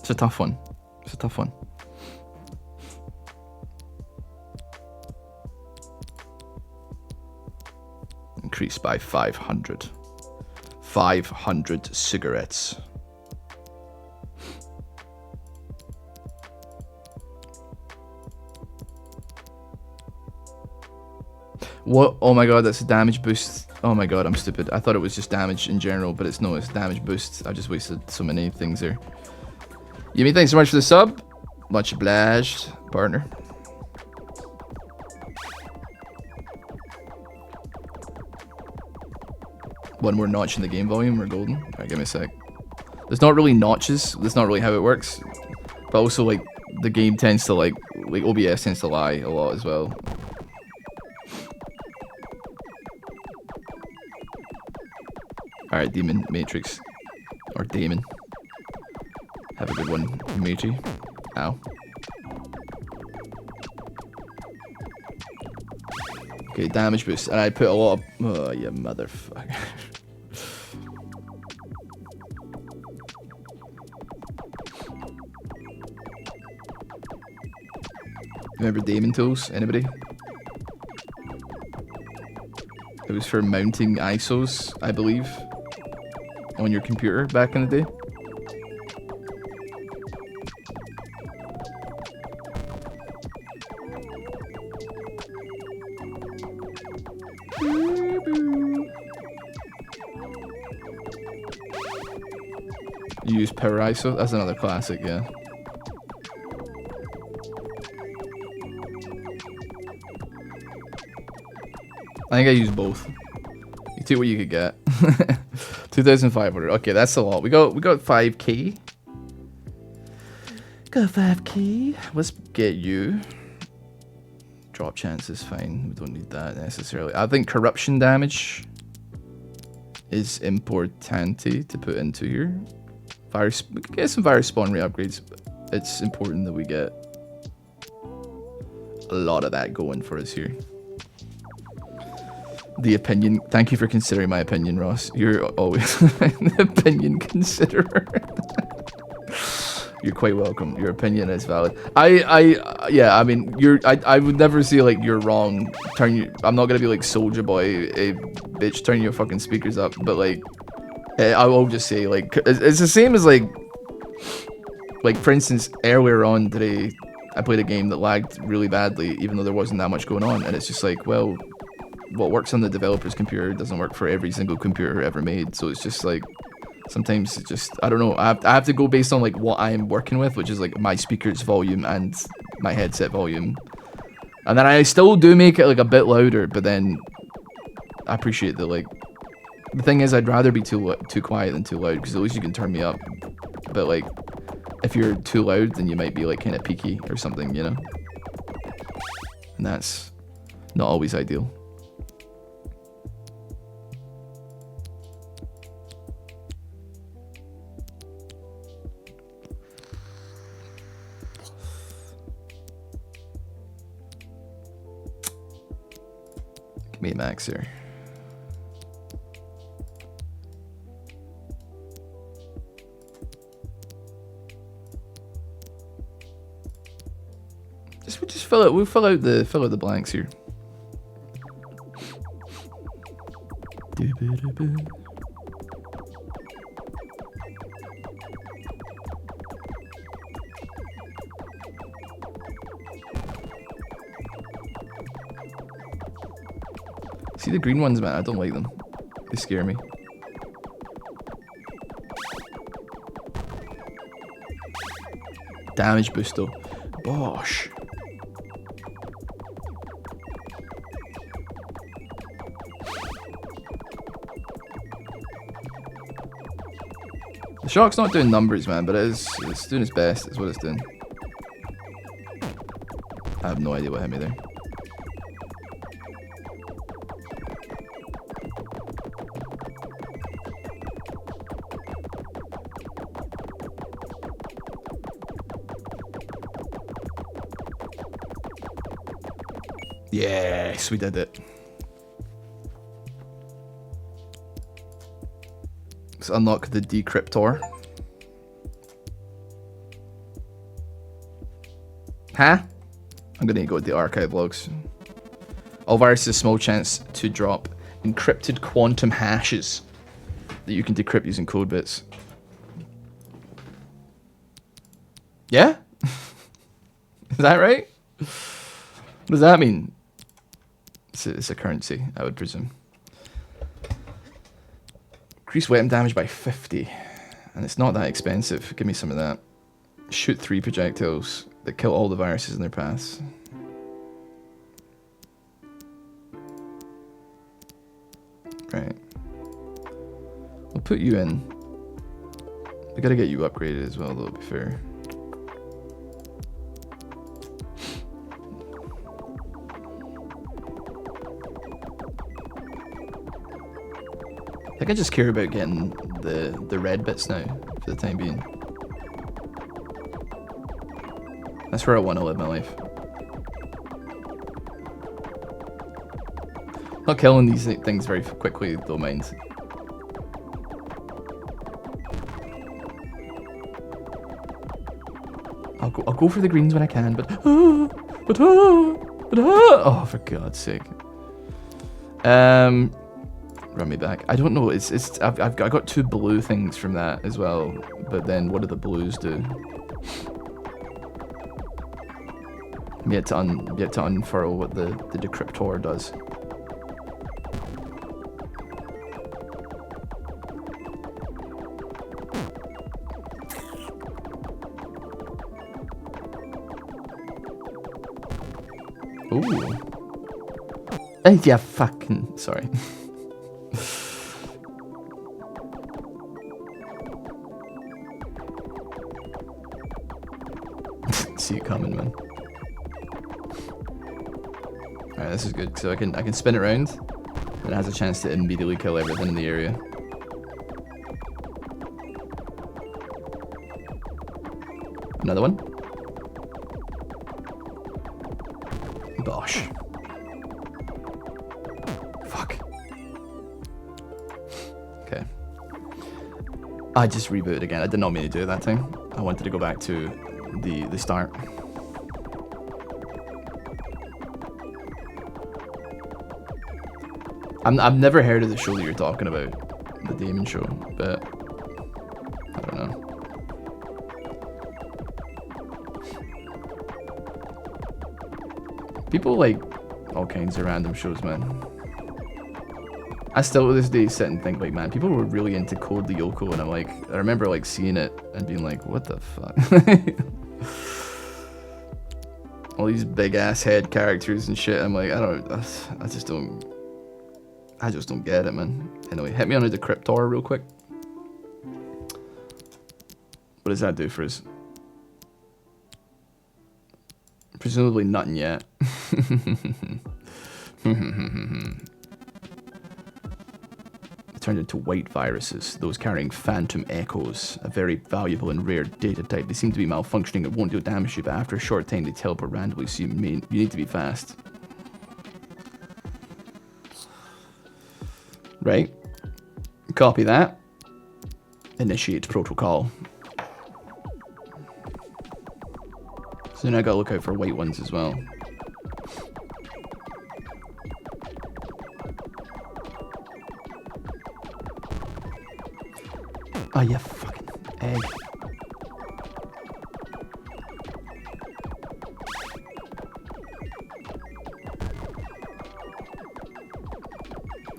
It's a tough one. It's a tough one. Increased by 500. 500 cigarettes. What? Oh my god, that's a damage boost. Oh my god, I'm stupid. I thought it was just damage in general, but it's no, it's damage boost. I just wasted so many things there. Yumi, thanks so much for the sub. Much obliged, partner. One more notch in the game volume, we're golden. Alright, give me a sec. There's not really notches, that's not really how it works. But also, like, the game tends to, like OBS tends to lie a lot as well. Alright, Demon Matrix. Or Damon. Have a good one, matey. Ow. Okay, damage boost. And I put a lot of... Oh, you motherfucker. Remember Damon tools? Anybody? It was for mounting ISOs, I believe, on your computer back in the day. You use Power ISO? That's another classic, yeah. I think I use both. You take what you could get. 2,500. Okay, that's a lot. We got 5k. Got 5k. Let's get you. Drop chance is fine. We don't need that necessarily. I think corruption damage is importante to put into here. Virus. We can get some virus spawn rate upgrades. it's important that we get a lot of that going for us here. The opinion. Thank you for considering my opinion, Ross. You're always an opinion considerer. You're quite welcome. Your opinion is valid. Yeah, I mean, I would never say like you're wrong. I'm not gonna be like Soldier Boy, bitch, turn your fucking speakers up. But like, I will just say like, it's the same as like for instance, earlier on today, I played a game that lagged really badly, even though there wasn't that much going on, and it's just like, well, what works on the developer's computer doesn't work for every single computer ever made. So it's just like, sometimes it's just, I don't know, I have to go based on like what I'm working with, which is like my speaker's volume and my headset volume. And then I still do make it like a bit louder, but then I appreciate that, like, the thing is, I'd rather be too quiet than too loud, because at least you can turn me up. But like, if you're too loud, then you might be like kind of peaky or something, you know? And that's not always ideal. Give me a max here. Just fill it. We'll fill out the blanks here. See the green ones, man? I don't like them. They scare me. Damage boost though. Bosh. The shock's not doing numbers, man, but it's doing its best. It's what it's doing. I have no idea what hit me there. Yes, we did it. Let's unlock the decryptor. Huh? I'm gonna go with the archive logs. All viruses, small chance to drop encrypted quantum hashes that you can decrypt using code bits. Yeah? Is that right? What does that mean? It's a currency, I would presume. Increase weapon damage by 50. And it's not that expensive. Give me some of that. Shoot 3 projectiles that kill all the viruses in their paths. Right. We'll put you in. We gotta get you upgraded as well, though, to be fair. I think I just care about getting the red bits now, for the time being. That's where I want to live my life. Not killing these things very quickly, though, mind. I'll go for the greens when I can, but oh, for God's sake. Run me back. I don't know. I got 2 blue things from that as well. But then, what do the blues do? I'm yet to unfurl what the decryptor does. Ooh. Yeah, fucking sorry. See it coming, man. Alright, this is good. So I can spin it around, and it has a chance to immediately kill everything in the area. Another one. Bosh. Fuck. Okay. I just rebooted again. I did not mean to do that thing. I wanted to go back to the start. I've never heard of the show that you're talking about, the Damon show, but I don't know. People like all kinds of random shows, man. I still to this day sit and think like, man, people were really into Code Lyoko, and I'm like, I remember like seeing it and being like, what the fuck? All these big ass head characters and shit. I'm like, I just don't get it, man. Anyway, hit me on a decryptor real quick. What does that do for us? Presumably nothing yet. Turned into white viruses, those carrying phantom echoes, a very valuable and rare data type. They seem to be malfunctioning and won't deal damage to you, but after a short time they teleport randomly, so you need to be fast. Right. Copy that. Initiate protocol. So now I gotta look out for white ones as well. Oh, you fucking egg.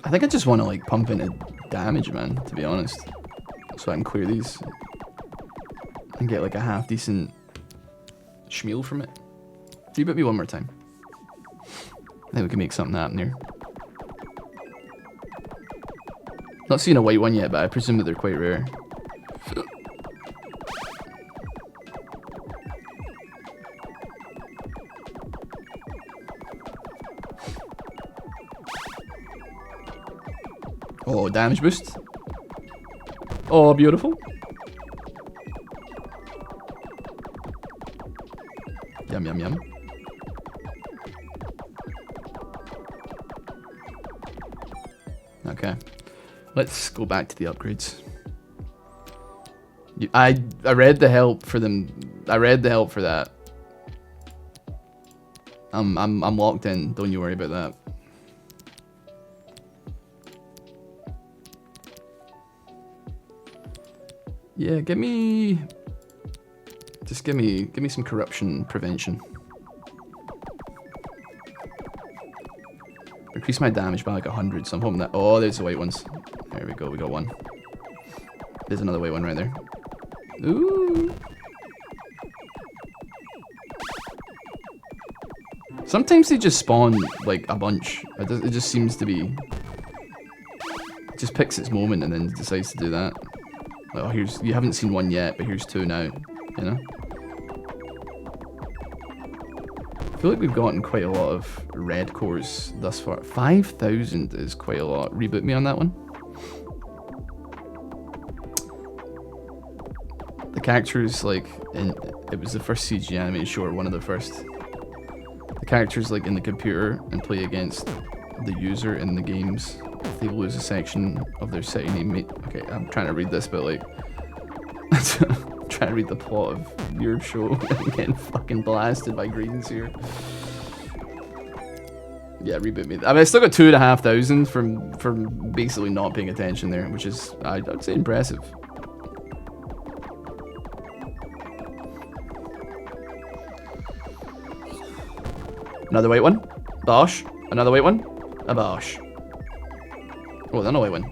I think I just want to like pump into damage, man, to be honest. So I can clear these and get like a half decent schmeal from it. Reboot me one more time. I think we can make something happen here. Not seen a white one yet, but I presume that they're quite rare. Oh, damage boost. Oh, beautiful. Yum, yum, yum. Okay. Let's go back to the upgrades. I read the help for them. I read the help for that. I'm locked in. Don't you worry about that. Yeah, give me some corruption prevention. Increase my damage by like 100, so I'm hoping that. Oh, there's the white ones. There we go, we got one. There's another white one right there. Ooh. Sometimes they just spawn like a bunch. It just seems to be. It just picks its moment and then decides to do that. Like, oh, you haven't seen one yet, but here's two now. You know. I feel like we've gotten quite a lot of red cores thus far. 5,000 is quite a lot. Reboot me on that one. The characters, like, it was the first CG animated show, or one of the first. The characters, like, in the computer and play against the user in the games. If they lose a section of their city name. Okay, I'm trying to read this, but, like, I'm trying to read the plot of your show and getting fucking blasted by greens here. Yeah, reboot me. I mean, I still got 2,500 from basically not paying attention there, which is, I'd say, impressive. Another white one. Bosh. Another white one. A bosh. Oh, another white one.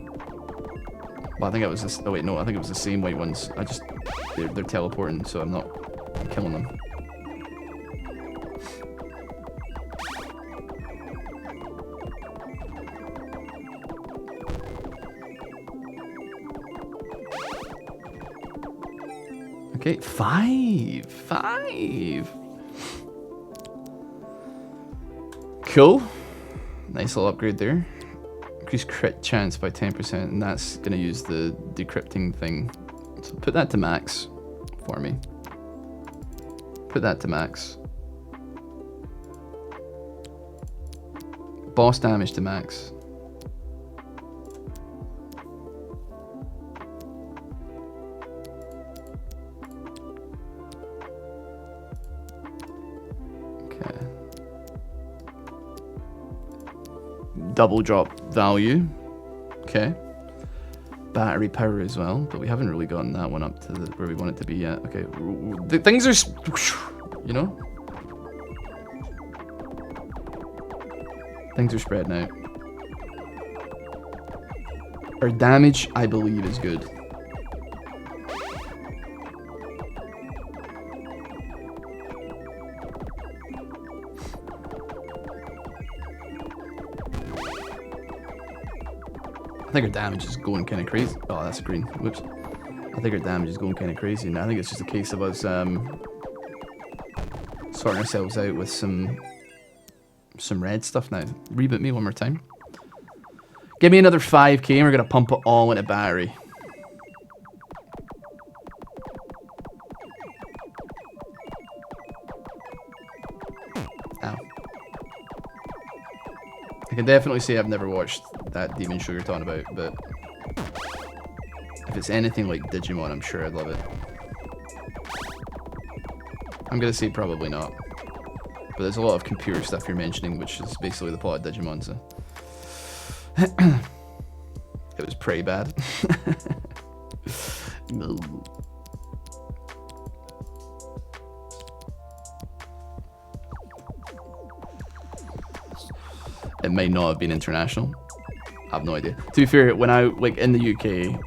Well, I think it was this. Oh wait, no, I think it was the same white ones. They're teleporting, so I'm not killing them. Okay, 5. Cool. Nice little upgrade there. Increase crit chance by 10%, and that's gonna use the decrypting thing. So put that to max for me. Put that to max. Boss damage to max. Okay. Double drop value. Okay. Battery power as well, but we haven't really gotten that one up to where we want it to be yet. Okay, things are, you know, things are spreading out. Our damage, I believe, is good. I think our damage is going kind of crazy. Oh, that's green. Whoops. I think our damage is going kind of crazy, and I think it's just a case of us sorting ourselves out with some red stuff now. Reboot me one more time. Give me another 5k, and we're gonna pump it all into battery. Ow. I can definitely say I've never watched that demon show you're talking about, but if it's anything like Digimon, I'm sure I'd love it. I'm gonna say probably not, but there's a lot of computer stuff you're mentioning, which is basically the plot of Digimon, so it was pretty bad. No. It may not have been international. I have no idea. To be fair, when I, like, in the UK,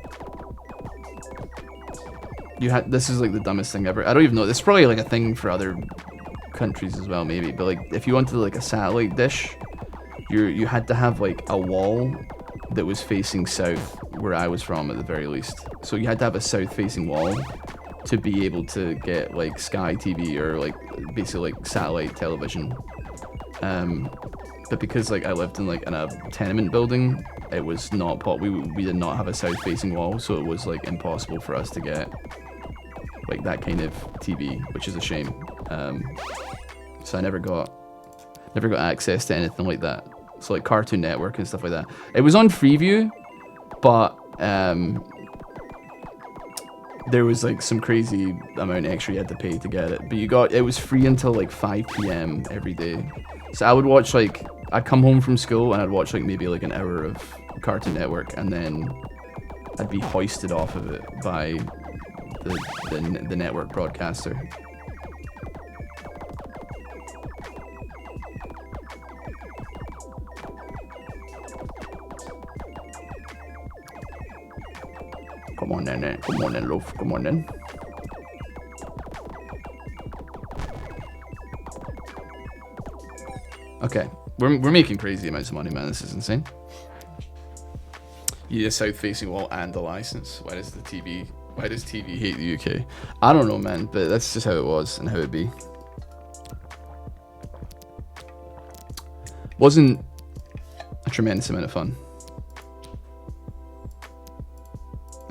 you had, this is like the dumbest thing ever. I don't even know, this is probably like a thing for other countries as well, maybe, but like, if you wanted like a satellite dish, you had to have like a wall that was facing south, where I was from at the very least. So you had to have a south facing wall to be able to get like Sky TV or like basically like satellite television. But because like I lived in like in a tenement building, it was not we did not have a south facing wall, so it was like impossible for us to get like that kind of TV, which is a shame. So I never got access to anything like that. So like Cartoon Network and stuff like that. It was on Freeview, but there was like some crazy amount extra you had to pay to get it. But it was free until like 5 PM every day. So I would watch like, I'd come home from school and I'd watch like maybe like an hour of Cartoon Network, and then I'd be hoisted off of it by the network broadcaster. Come on then, come on then, Loaf, come on then. Okay, we're making crazy amounts of money, man. This is insane. You need a south-facing wall and a license. Why does TV hate the UK? I don't know, man, but that's just how it was and how it'd be. Wasn't a tremendous amount of fun.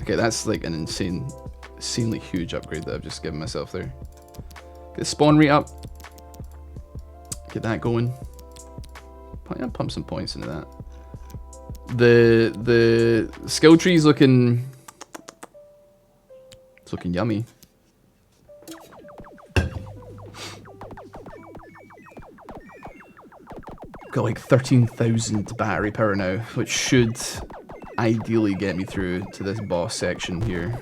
Okay, that's like an insanely huge upgrade that I've just given myself there. Get the spawn rate up. Get that going. Pump some points into that. The skill tree is looking, it's looking yummy. Got like 13,000 battery power now, which should ideally get me through to this boss section here.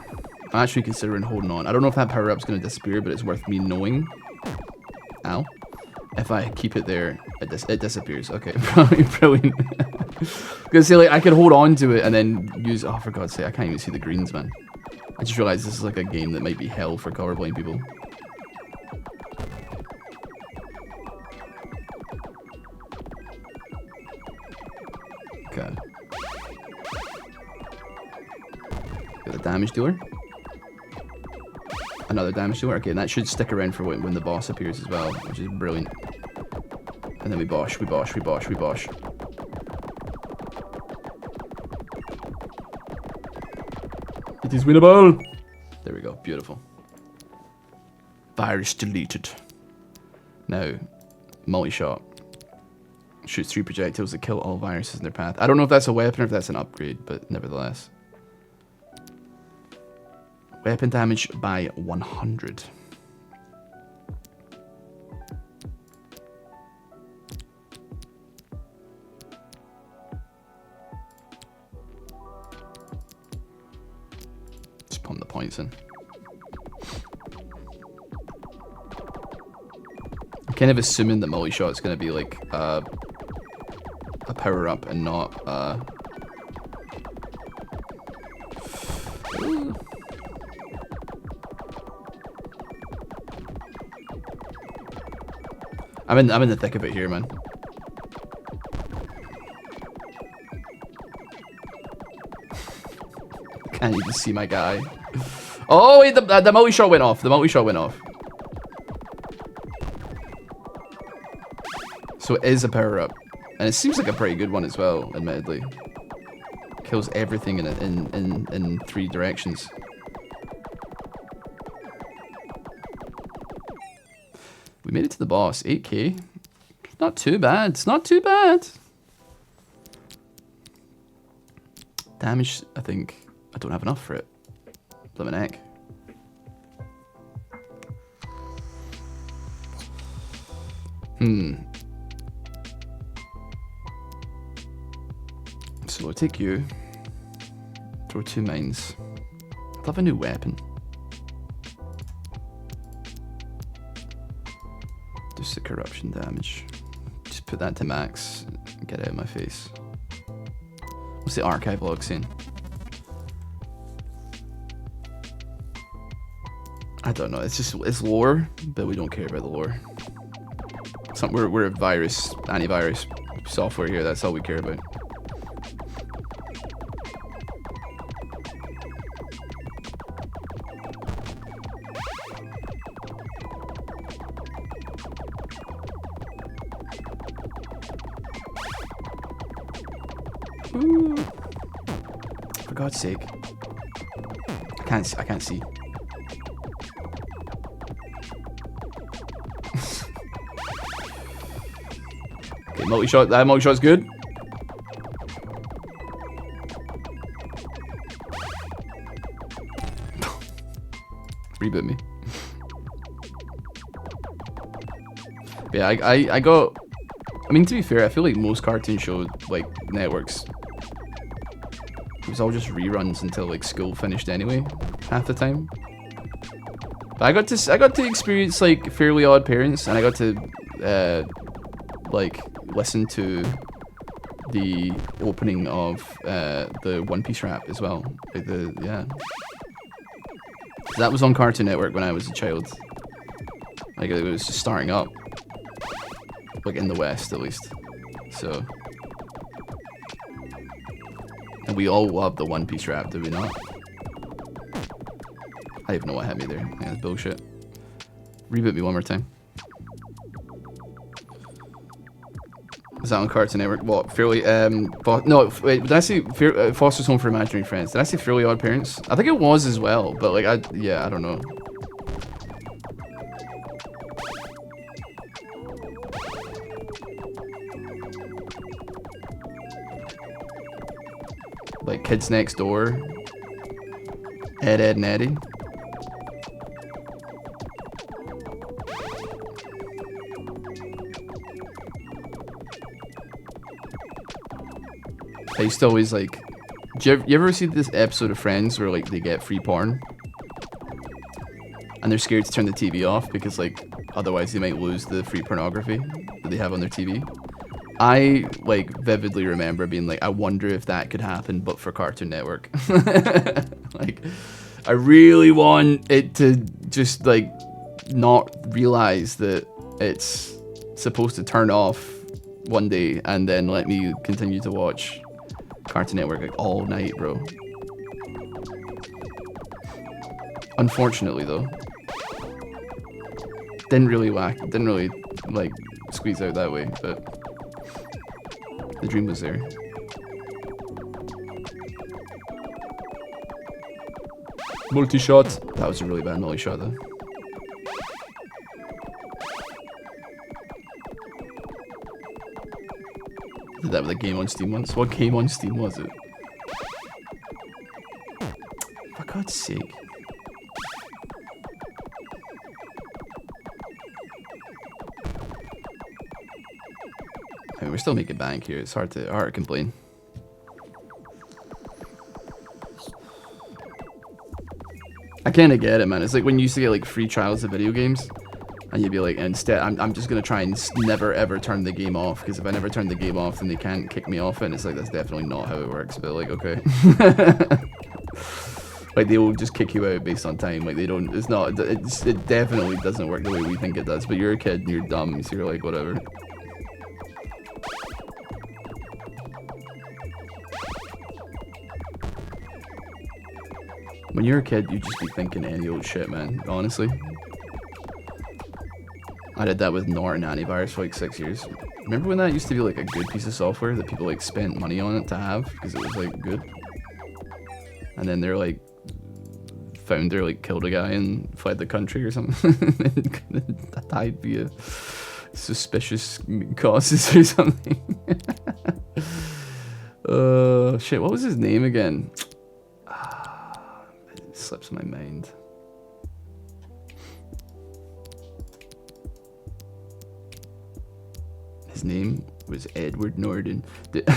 I'm actually considering holding on. I don't know if that power up's going to disappear, but it's worth me knowing. Ow. If I keep it there, it disappears. Okay, brilliant. Because see, like, I could hold on to it and then use. Oh, for God's sake, I can't even see the greens, man. I just realized this is like a game that might be hell for colorblind people. Okay. Got a damage dealer. Another damage dealer. Okay, and that should stick around for when the boss appears as well, which is brilliant. And then we bosh, we bosh, we bosh, we bosh. It is winnable! There we go, beautiful. Virus deleted. Now, multi-shot. Shoots 3 projectiles that kill all viruses in their path. I don't know if that's a weapon or if that's an upgrade, but nevertheless. Weapon damage by 100. Just pump the points in. I'm kind of assuming that multi-shot is going to be like a power-up and not I'm in the thick of it here, man. Can't even see my guy. Oh wait, the multi-shot went off. The multi-shot went off. So it is a power-up. And it seems like a pretty good one as well, admittedly. Kills everything in 3 directions. We made it to the boss. 8k. Not too bad. It's not too bad. Damage, I think I don't have enough for it. Blimmin' heck. So I'll take you. Throw 2 mines. I'd love a new weapon. Just the corruption damage. Just put that to max. Get out of my face. What's the archive log saying? I don't know. It's lore, but we don't care about the lore. We're a antivirus software here. That's all we care about. Ooh. For God's sake. I can't see. Okay, multi-shot. That multi-shot's good. Reboot me. But yeah, I got... I mean, to be fair, I feel like most cartoon show like networks, it was all just reruns until like school finished anyway, half the time. But I got to experience like Fairly Odd Parents, and I got to like listen to the opening of the One Piece rap as well. Like that was on Cartoon Network when I was a child. Like it was just starting up. Like in the West, at least. So, and we all loved the One Piece rap, did we not? I don't even know what hit me there. Yeah, that's bullshit. Reboot me one more time. Is that on Cartoon Network? What? Fairly, no, wait, did I say Foster's Home for Imaginary Friends? Did I say Fairly Odd Parents? I think it was as well, but like, I don't know. Like Kids Next Door, Ed, and Eddie. I used to always like, you ever see this episode of Friends where like they get free porn? And they're scared to turn the TV off because like, otherwise they might lose the free pornography that they have on their TV. I like vividly remember being like, I wonder if that could happen, but for Cartoon Network. Like, I really want it to just like not realize that it's supposed to turn off one day and then let me continue to watch Cartoon Network like all night, bro. Unfortunately, though, didn't really like squeeze out that way, but. The dream was there. Multi-shot. That was a really bad multi-shot though. Did that with a game on Steam once. What game on Steam was it? For God's sake. I mean, we're still making bank here. It's hard to complain. I kind of get it, man. It's like when you used to get like free trials of video games, and you'd be like, instead, I'm just gonna try and never ever turn the game off, because if I never turn the game off, then they can't kick me off it. And it's like, that's definitely not how it works. But like, okay. Like, they will just kick you out based on time. Like, they don't. It's not. It definitely doesn't work the way we think it does. But you're a kid and you're dumb, so you're like, whatever. When you're a kid, you just be thinking any old shit, man. Honestly. I did that with Norton Antivirus for like 6 years. Remember when that used to be like a good piece of software that people like spent money on it to have because it was like good? And then they're like, founder like killed a guy and fled the country or something. And died via suspicious causes or something. Shit, what was his name again? It slips my mind. His name was Edward Norton. Dude,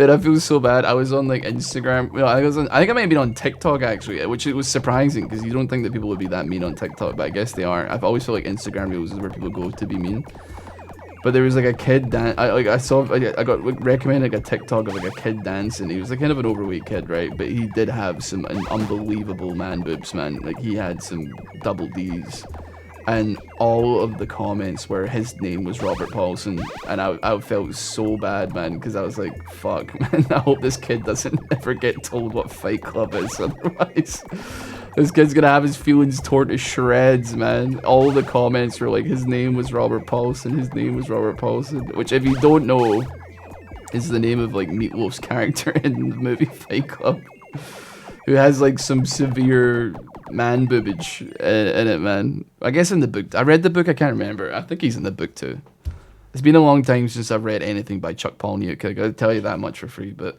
I feel so bad. I was on like Instagram. Well, I think I might have been on TikTok actually, which it was surprising because you don't think that people would be that mean on TikTok, but I guess they are. I've always felt like Instagram Reels is where people go to be mean. But there was like a kid I got recommended like a TikTok of like a kid dancing. He was like kind of an overweight kid, right? But he did have some unbelievable man boobs, man. Like he had some double D's. And all of the comments were his name was Robert Paulson, and I felt so bad, man, because I was like, fuck, man, I hope this kid doesn't ever get told what Fight Club is, otherwise this kid's gonna have his feelings torn to shreds, man. All the comments were like, his name was Robert Paulson, his name was Robert Paulson, which if you don't know, is the name of like Meatloaf's character in the movie Fight Club, who has like some severe man boobage in it, man. I guess in the book. I read the book, I can't remember. I think he's in the book too. It's been a long time since I've read anything by Chuck Palahniuk. I gotta tell you that much for free, but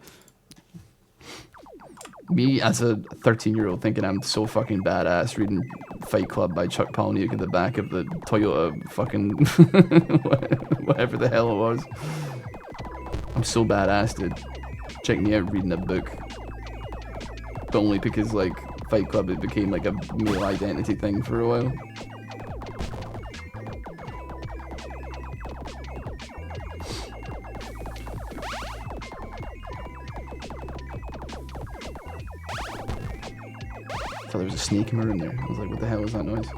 me as a 13-year-old thinking I'm so fucking badass reading Fight Club by Chuck Palahniuk in the back of the Toyota fucking whatever the hell it was. I'm so badass, dude. Check me out reading a book. But only because like Fight Club, it became like a male identity thing for a while. I thought there was a snake in my room there. I was like, what the hell is that noise?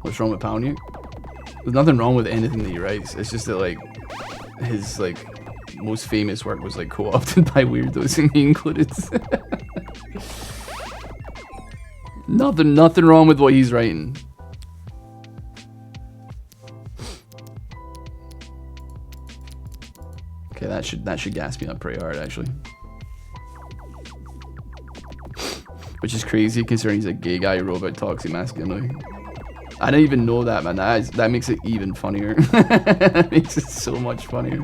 What's wrong with Palahniuk? There's nothing wrong with anything that he writes. It's just that like his like most famous work was like co-opted by weirdos and me included. Nothing wrong with what he's writing. Okay, that should gas me up pretty hard actually. Which is crazy considering he's a gay guy who wrote about toxic masculinity. I didn't even know that, man. That makes it even funnier. That makes it so much funnier.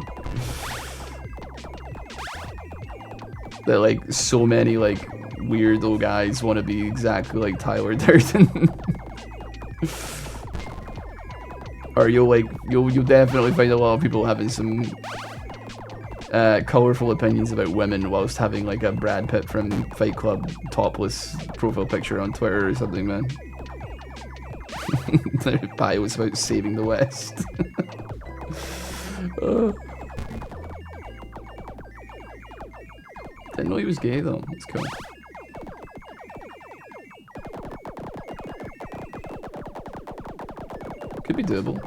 That like so many like weirdo guys want to be exactly like Tyler Durden. Or you'll definitely find a lot of people having some colorful opinions about women whilst having like a Brad Pitt from Fight Club topless profile picture on Twitter or something, man. Their bio was about saving the West. Didn't know he was gay though. It's cool. Could be doable.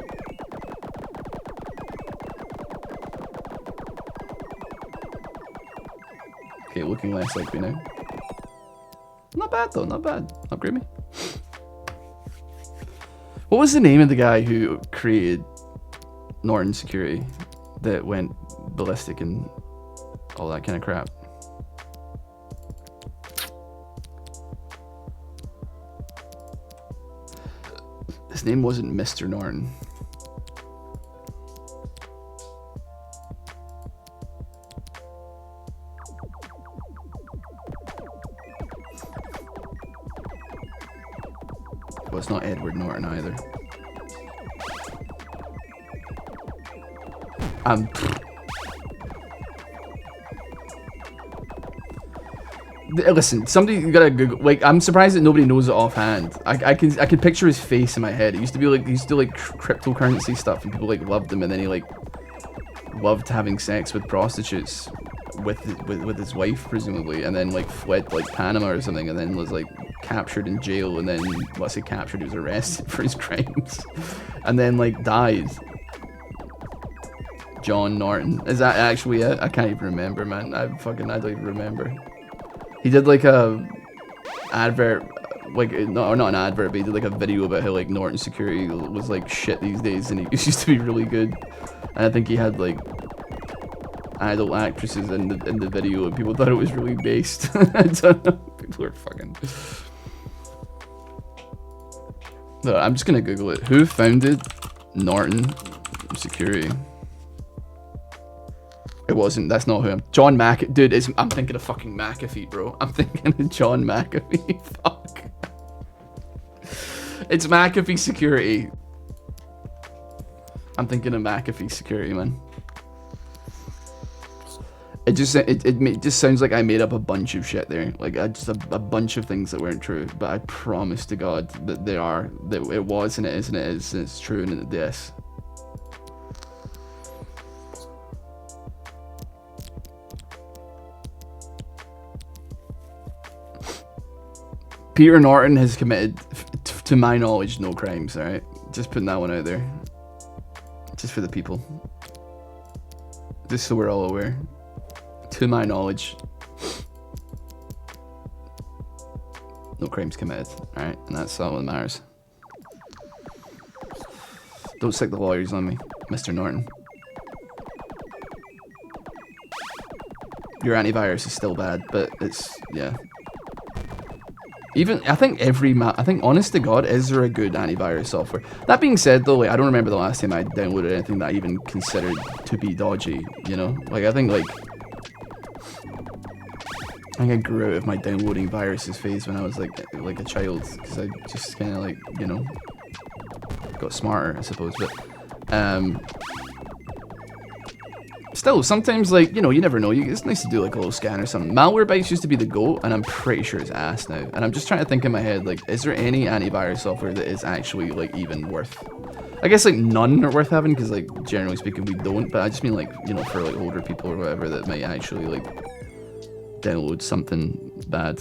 Okay, looking less like me now. Not bad though, not bad. Upgrade me. What was the name of the guy who created Norton Security that went ballistic and all that kind of crap? His name wasn't Mr. Norton. it's not Edward Norton either. Listen, somebody gotta Google. Like, I'm surprised that nobody knows it offhand. I can picture his face in my head. It used to be like, he used to do like cryptocurrency stuff, and people like loved him, and then he like loved having sex with prostitutes with his wife presumably, and then like fled to like Panama or something, and then was like captured in jail, and then once he captured, he was arrested for his crimes, and then like died. John Norton, is that actually it? I can't even remember, man. I don't even remember. He did like a advert, like not an advert, but he did like a video about how like Norton Security was like shit these days, and he used to be really good. And I think he had like adult actresses in the video, and people thought it was really based. I don't know. People are fucking. No, I'm just gonna Google it. Who founded Norton Security? It wasn't. That's not who I'm. John Dude, I'm thinking of fucking McAfee, bro. I'm thinking of John McAfee. Fuck. It's McAfee Security. I'm thinking of McAfee Security, man. It just sounds like I made up a bunch of shit there. Like just a bunch of things that weren't true. But I promise to God that they are. That it was and it is and it is and it's true and it is. Peter Norton has committed, to my knowledge, no crimes, alright? Just putting that one out there. Just for the people. Just so we're all aware. To my knowledge, no crimes committed, alright? And that's all that matters. Don't stick the lawyers on me, Mr. Norton. Your antivirus is still bad, but it's, yeah. Even, I think honest to God, is there a good antivirus software? That being said though, like, I don't remember the last time I downloaded anything that I even considered to be dodgy, you know? Like, I think I grew out of my downloading viruses phase when I was like a child, because I just kind of like, you know, got smarter, I suppose, but, still, sometimes, like, you know, you never know. It's nice to do, like, a little scan or something. Malwarebytes used to be the GOAT, and I'm pretty sure it's ass now. And I'm just trying to think in my head, like, is there any antivirus software that is actually, like, even worth... I guess, like, none are worth having, because, like, generally speaking, we don't. But I just mean, like, you know, for, like, older people or whatever that might actually, like, download something bad.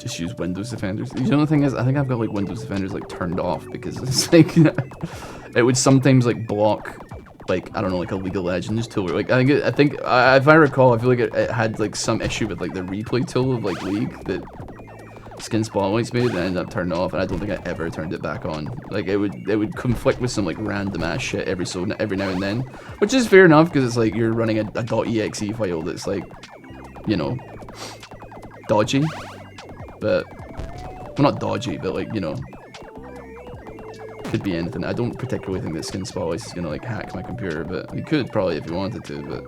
Just use Windows Defenders. The only thing is, I think I've got, like, Windows Defenders, like, turned off, because it's, like, it would sometimes, like, block... like, I don't know, like a League of Legends tool. Like, I think, if I recall, I feel like it had like some issue with like the replay tool of like League that Skin Spotlights made, and ended up turning off. And I don't think I ever turned it back on. Like, it would conflict with some like random ass shit every now and then, which is fair enough because it's like you're running a .exe file that's like, you know, dodgy, but well, not dodgy, but like, you know. Could be anything. I don't particularly think that Skin Spotlights is gonna like hack my computer, but you could probably if you wanted to, but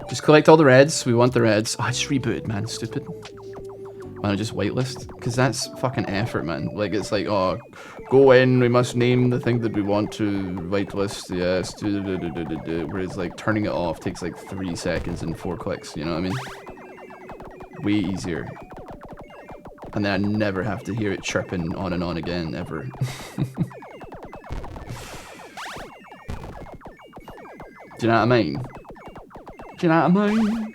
just collect all the reds. We want the reds. Oh, I just rebooted, man. Stupid. Why not just whitelist? Because that's fucking effort, man. Like, it's like, oh, go in, we must name the thing that we want to whitelist, yes, whereas, like, turning it off takes, like, 3 seconds and 4 clicks, you know what I mean? Way easier. And then I never have to hear it chirping on and on again, ever. Do you know what I mean? Do you know what I mean?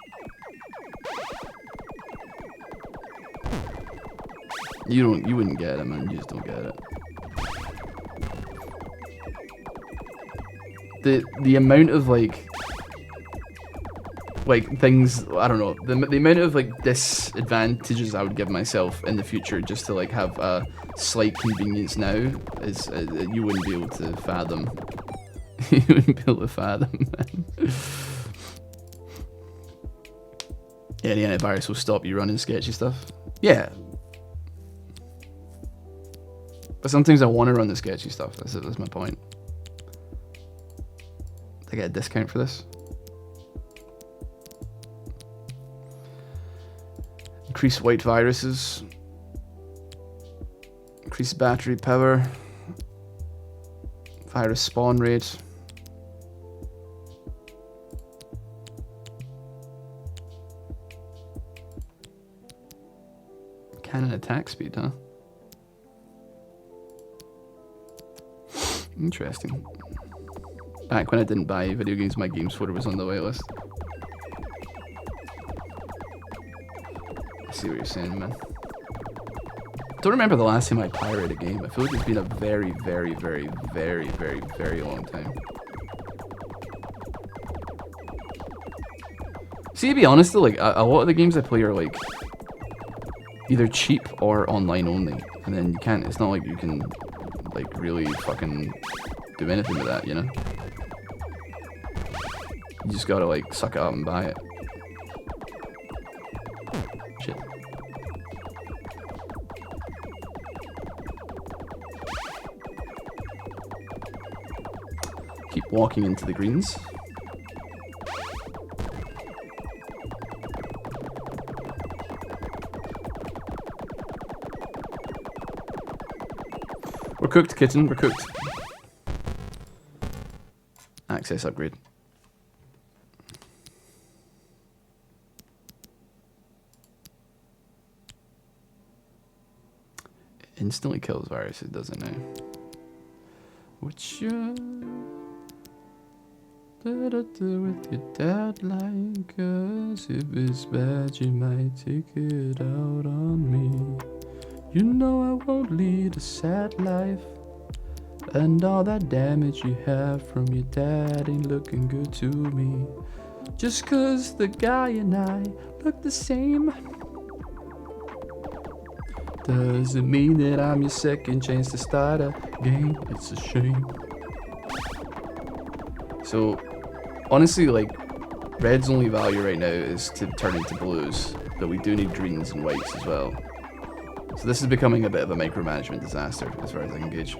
You wouldn't get it, man. You just don't get it. The amount of like things, I don't know, the amount of like disadvantages I would give myself in the future just to like have a slight convenience now is you wouldn't be able to fathom. You wouldn't be able to fathom, man. Yeah, the antivirus will stop you running sketchy stuff. Yeah. But sometimes I want to run the sketchy stuff. That's my point. I get a discount for this. Increase white viruses. Increase battery power. Virus spawn rate. Cannon attack speed, huh? Interesting. Back when I didn't buy video games, my games folder was on the waitlist. I see what you're saying, man. Don't remember the last time I pirated a game. I feel like it's been a very, very, very, very, very, very long time. See, to be honest though, like a lot of the games I play are like either cheap or online only, and then you can't. It's not like you can like really fucking do anything with that, you know? You just gotta like suck it up and buy it. Shit. Keep walking into the greens. We're cooked, kitten, we're cooked. Access upgrade. Instantly kills viruses, doesn't it? What you better do with your dad, like, 'cause if it's bad, you might take it out on me. You know I won't lead a sad life, and all that damage you have from your dad ain't looking good to me. Just 'cause the guy and I look the same doesn't mean that I'm your second chance to start a game. It's a shame. So, honestly, like, red's only value right now is to turn into blues, but we do need greens and whites as well. So this is becoming a bit of a micromanagement disaster, as far as I can gauge.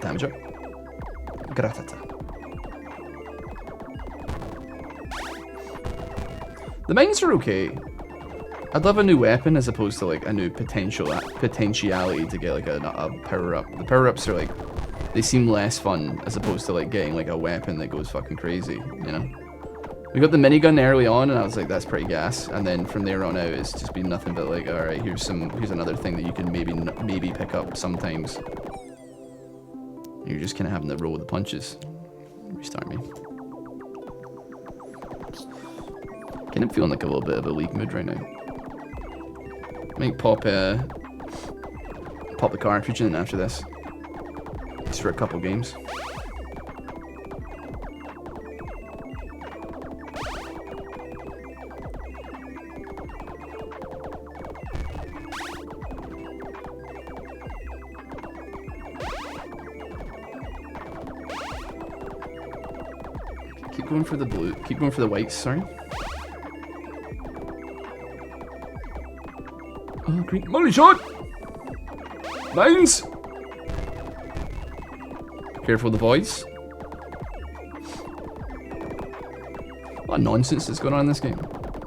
Damage up. Gratata. The mines are okay. I'd love a new weapon as opposed to like a new potentiality to get like a power up. The power ups are like, they seem less fun as opposed to like getting like a weapon that goes fucking crazy, you know? We got the minigun early on, and I was like, that's pretty gas. And then from there on out, it's just been nothing but like, all right, here's another thing that you can maybe pick up sometimes. You're just kind of having to roll with the punches. Restart me. Kind of feeling like a little bit of a league mood right now. Might pop the cartridge in after this, just for a couple games. Keep going for the blue. Keep going for the whites, sorry. Oh, green. Money shot! Mines! Careful of the voids. A lot of nonsense that's going on in this game.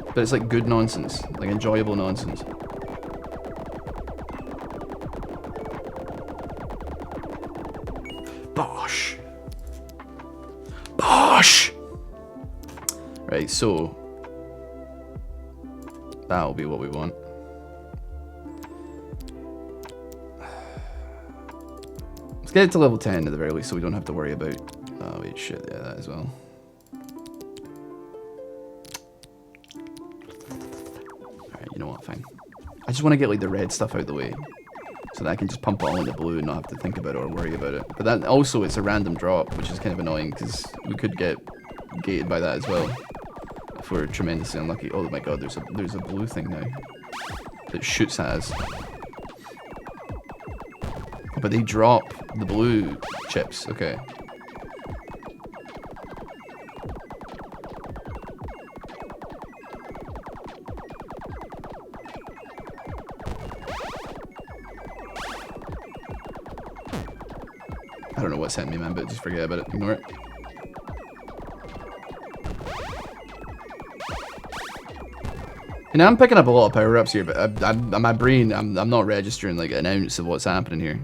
But it's like good nonsense. Like enjoyable nonsense. Bosh! Bosh! Right, so that'll be what we want. Let's get it to level 10 at the very least so we don't have to worry about... Oh wait, shit, yeah, that as well. Alright, you know what, fine. I just want to get like the red stuff out of the way, so that I can just pump it all into blue and not have to think about it or worry about it. But that also, it's a random drop, which is kind of annoying because we could get gated by that as well if we're tremendously unlucky. Oh my god, there's a blue thing now that shoots at us. But they drop the blue chips, okay. I don't know what sent me, man, but just forget about it. Ignore it. And I'm picking up a lot of power-ups here, but my brain, I'm not registering like an ounce of what's happening here.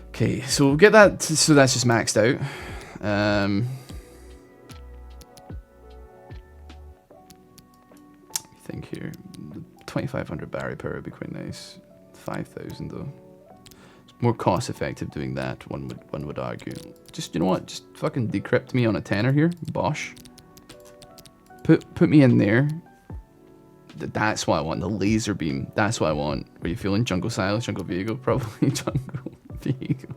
Okay, so we'll get that. So that's just maxed out. I think here, 2,500 battery power would be quite nice. 5,000 though. It's more cost-effective doing that. One would argue. Just, you know what? Just fucking decrypt me on a tenner here, Bosch. Put me in there. That's what I want. The laser beam. That's what I want. Are you feeling Jungle Silas, Jungle Viego? Probably Jungle Viego.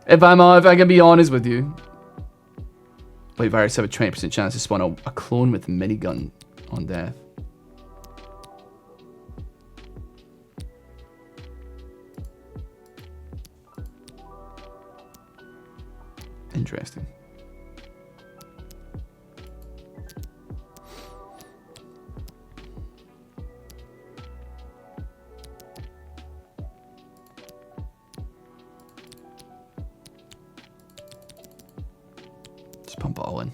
If I can be honest with you, White Virus have a 20% chance to spawn a clone with minigun on death. Interesting. Just pump it all in.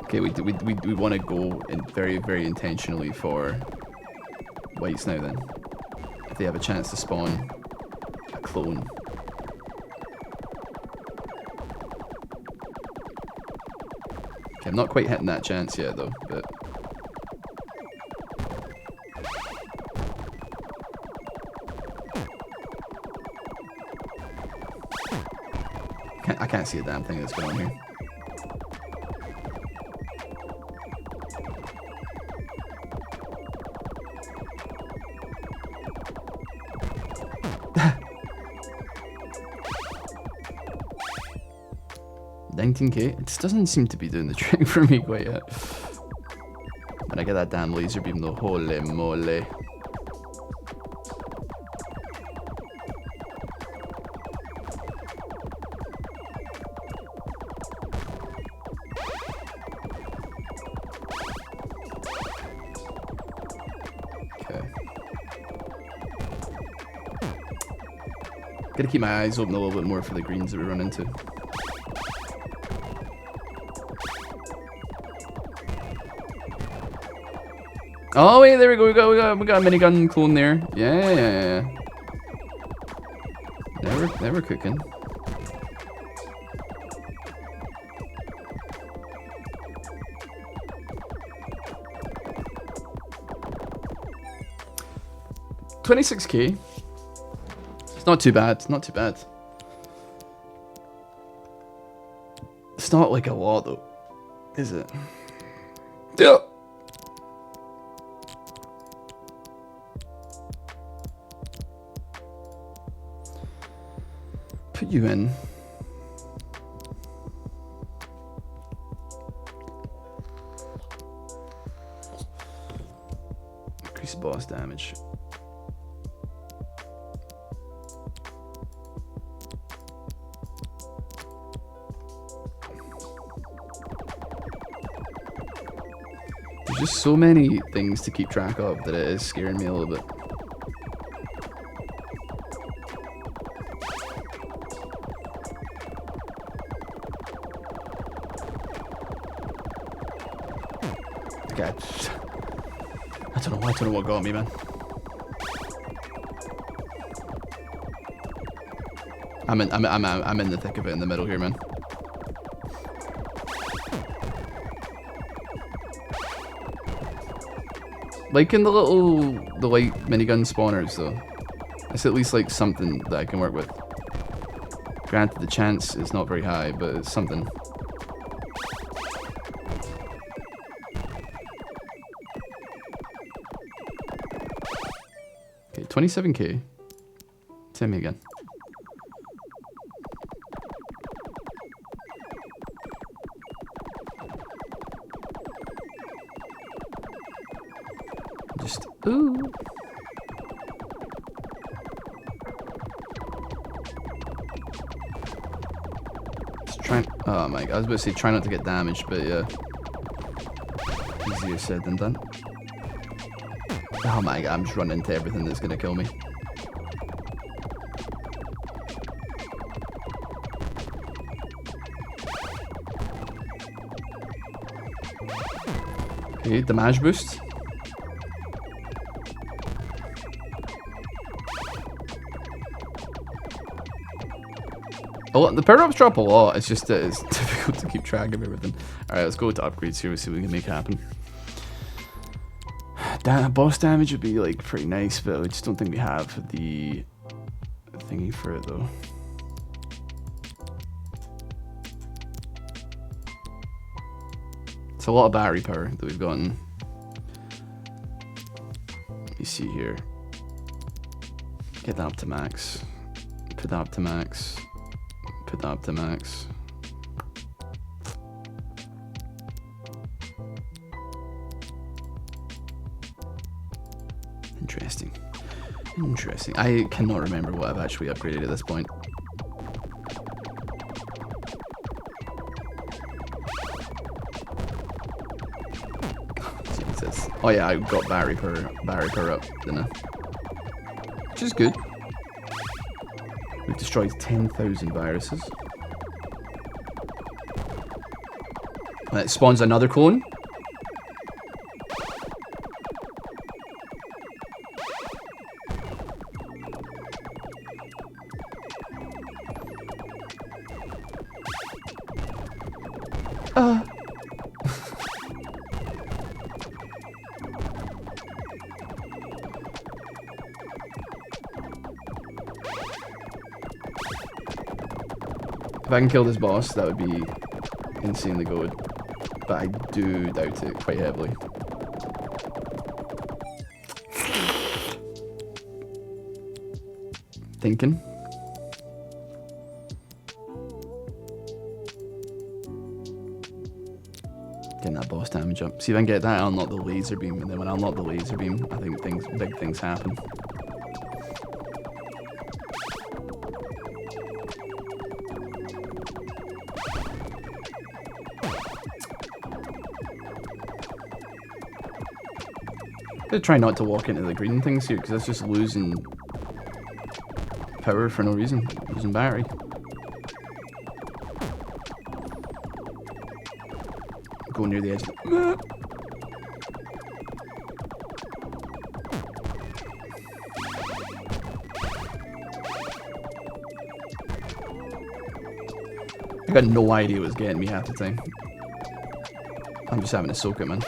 Okay, we want to go in very, very intentionally for whites now then. If they have a chance to spawn a clone. Okay, I'm not quite hitting that chance yet though, but I can't see a damn thing that's going on here. $19K? It just doesn't seem to be doing the trick for me quite yet. When I get that damn laser beam though, holy moly. Gotta keep my eyes open a little bit more for the greens that we run into. Oh wait, there we go. We got a minigun clone there. Yeah. Never cooking. $26K. Not too bad, not too bad. It's not like a lot though, is it? Yeah. Put you in. Increase boss damage. Just so many things to keep track of that it is scaring me a little bit. Okay, I don't know what got me, man. I'm in the thick of it in the middle here, man. Liking the light minigun spawners though. It's at least like something that I can work with. Granted, the chance is not very high, but it's something. Okay, 27K. Send me again. Just ooh. Just trying. Oh my! I was about to say try not to get damaged, but yeah, easier said than done. Oh my god, I'm just running into everything that's gonna kill me. Okay, damage boost. The power-ups drop a lot, it's just that it's difficult to keep track of everything. Alright, let's go to upgrades here, we'll see what we can make happen. Boss damage would be like pretty nice, but I just don't think we have the thingy for it though. It's a lot of battery power that we've gotten. Let me see here. Get that up to max. Put that up to max. Put that up to max. Interesting. Interesting. I cannot remember what I've actually upgraded at this point. Jesus. Oh yeah, I got battery power up, didn't I? Which is good. We've destroyed 10,000 viruses. And it spawns another clone. If I can kill this boss, that would be insanely good. But I do doubt it quite heavily. Thinking. Getting that boss damage up. See if I can get that, I'll unlock the laser beam, and then when I unlock the laser beam, I think big things happen. I'm gonna try not to walk into the green things here, because that's just losing power for no reason. Losing battery. Go near the edge. I got no idea what was getting me half the time. I'm just having to soak it, man.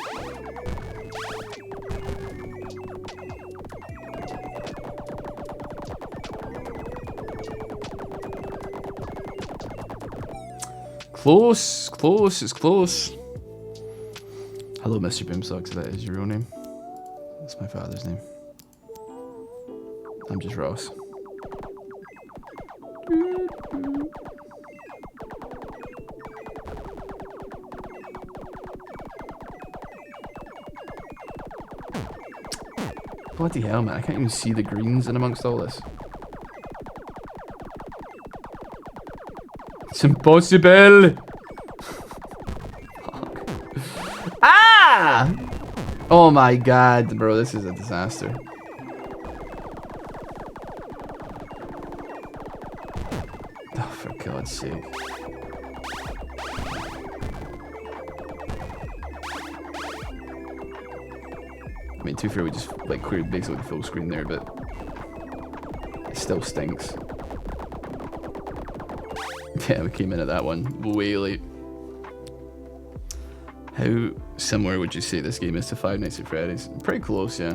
Close, close, it's close. Hello, Mr. Boomsocks, that is your real name. That's my father's name. I'm just Ross. Bloody hell, man, I can't even see the greens in amongst all this. It's impossible! Ah! Oh my god, bro, this is a disaster. Oh, for God's sake. I mean, to be fair, we just like cleared basically the full screen there, but it still stinks. Yeah, we came in at that one way late. How similar would you say this game is to Five Nights at Freddy's? Pretty close, yeah.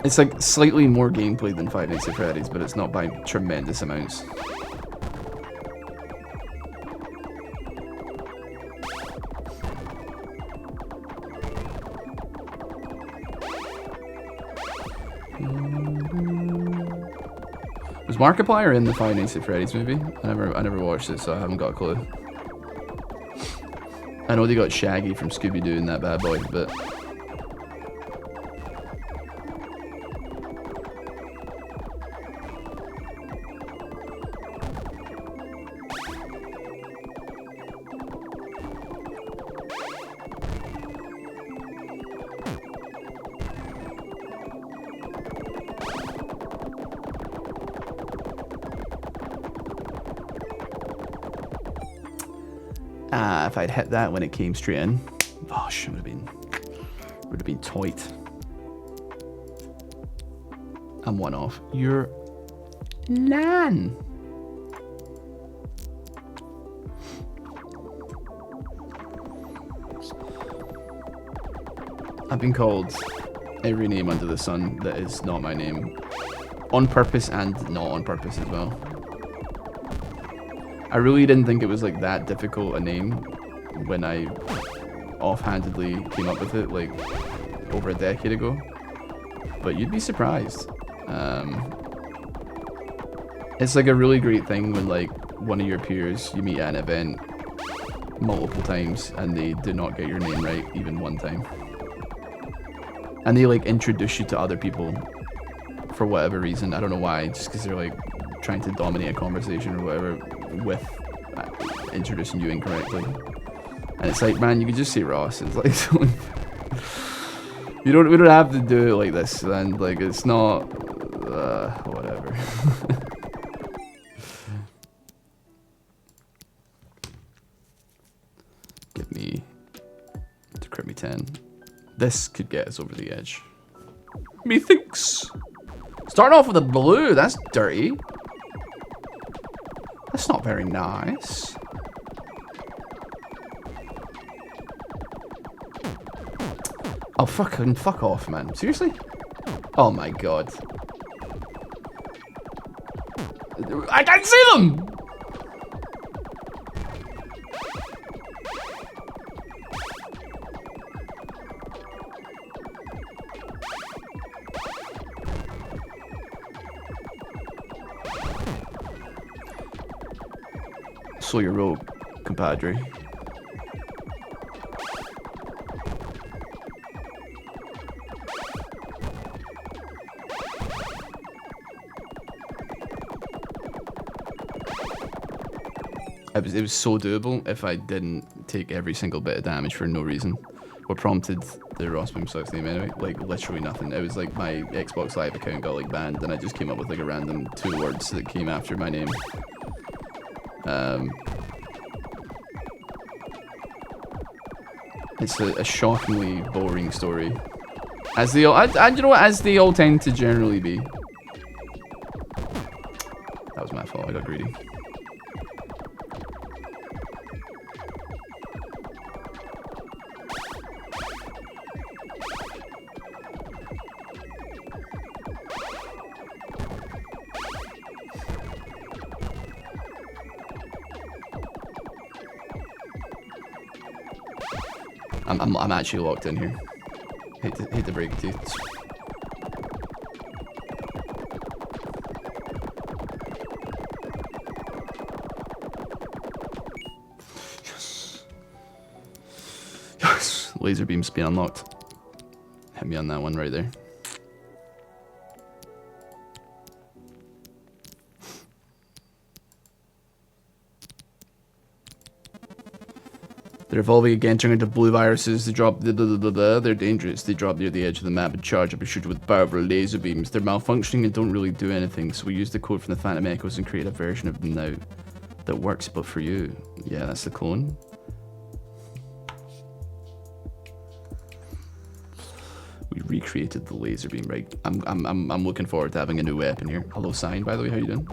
It's like slightly more gameplay than Five Nights at Freddy's, but it's not by tremendous amounts. Was Markiplier in the Five Nights at Freddy's movie? I never watched it, so I haven't got a clue. I know they got Shaggy from Scooby-Doo in that bad boy, but If I'd hit that when it came straight in, gosh, it would have been tight. I'm one off. You're nan. I've been called every name under the sun that is not my name. On purpose and not on purpose as well. I really didn't think it was like that difficult a name when I offhandedly came up with it like over a decade ago. But you'd be surprised. It's like a really great thing when like one of your peers you meet at an event multiple times and they do not get your name right even one time. And they like introduce you to other people for whatever reason. I don't know why, just because they're like trying to dominate a conversation or whatever with introducing you incorrectly. And it's like, man, you could just say Ross. It's like we don't have to do it like this, and like it's not whatever. Give me to crit me 10. This could get us over the edge. Methinks. Starting off with a blue, that's dirty. That's not very nice. Oh, fuck off, man. Seriously? Oh my god. I can't see them! So your rogue, compadre. It was so doable if I didn't take every single bit of damage for no reason. What prompted the RossBoomsocks name anyway? Like literally nothing. It was like my Xbox Live account got like banned and I just came up with like a random 2 words that came after my name. It's a shockingly boring story. As they all, you know what, as they all tend to generally be. That was my fault, I got greedy. I'm actually locked in here. Hate to break it to you. Yes. Yes. Laser beam's been unlocked. Hit me on that one right there. They're evolving again, turning into blue viruses. They drop they're dangerous. They drop near the edge of the map and charge up a shooter with powerful laser beams. They're malfunctioning and don't really do anything, so we use the code from the Phantom Echoes and create a version of them now that works, but for you. Yeah, that's the clone. We recreated the laser beam, right? I'm looking forward to having a new weapon here. Hello, Sign, by the way, how you doing?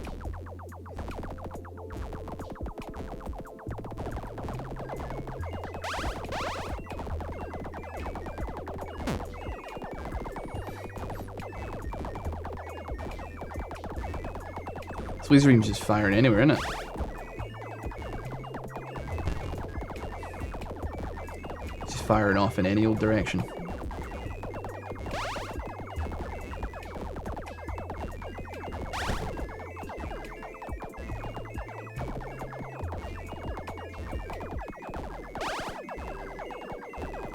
Laser beam's just firing anywhere, isn't it? Just firing off in any old direction.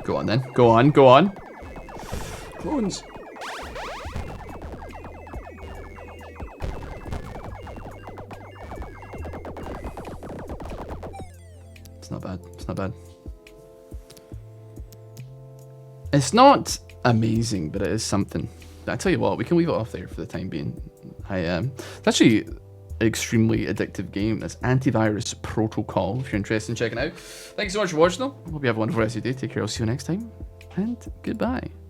Go on then. Go on, go on. Clones. It's not bad. It's not bad. It's not amazing, but it is something. I tell you what, we can leave it off there for the time being. It's actually extremely addictive game. That's Antivirus Protocol, if you're interested in checking it out. Thanks so much for watching, though. Hope you have a wonderful rest of your day. Take care. I'll see you next time. And goodbye.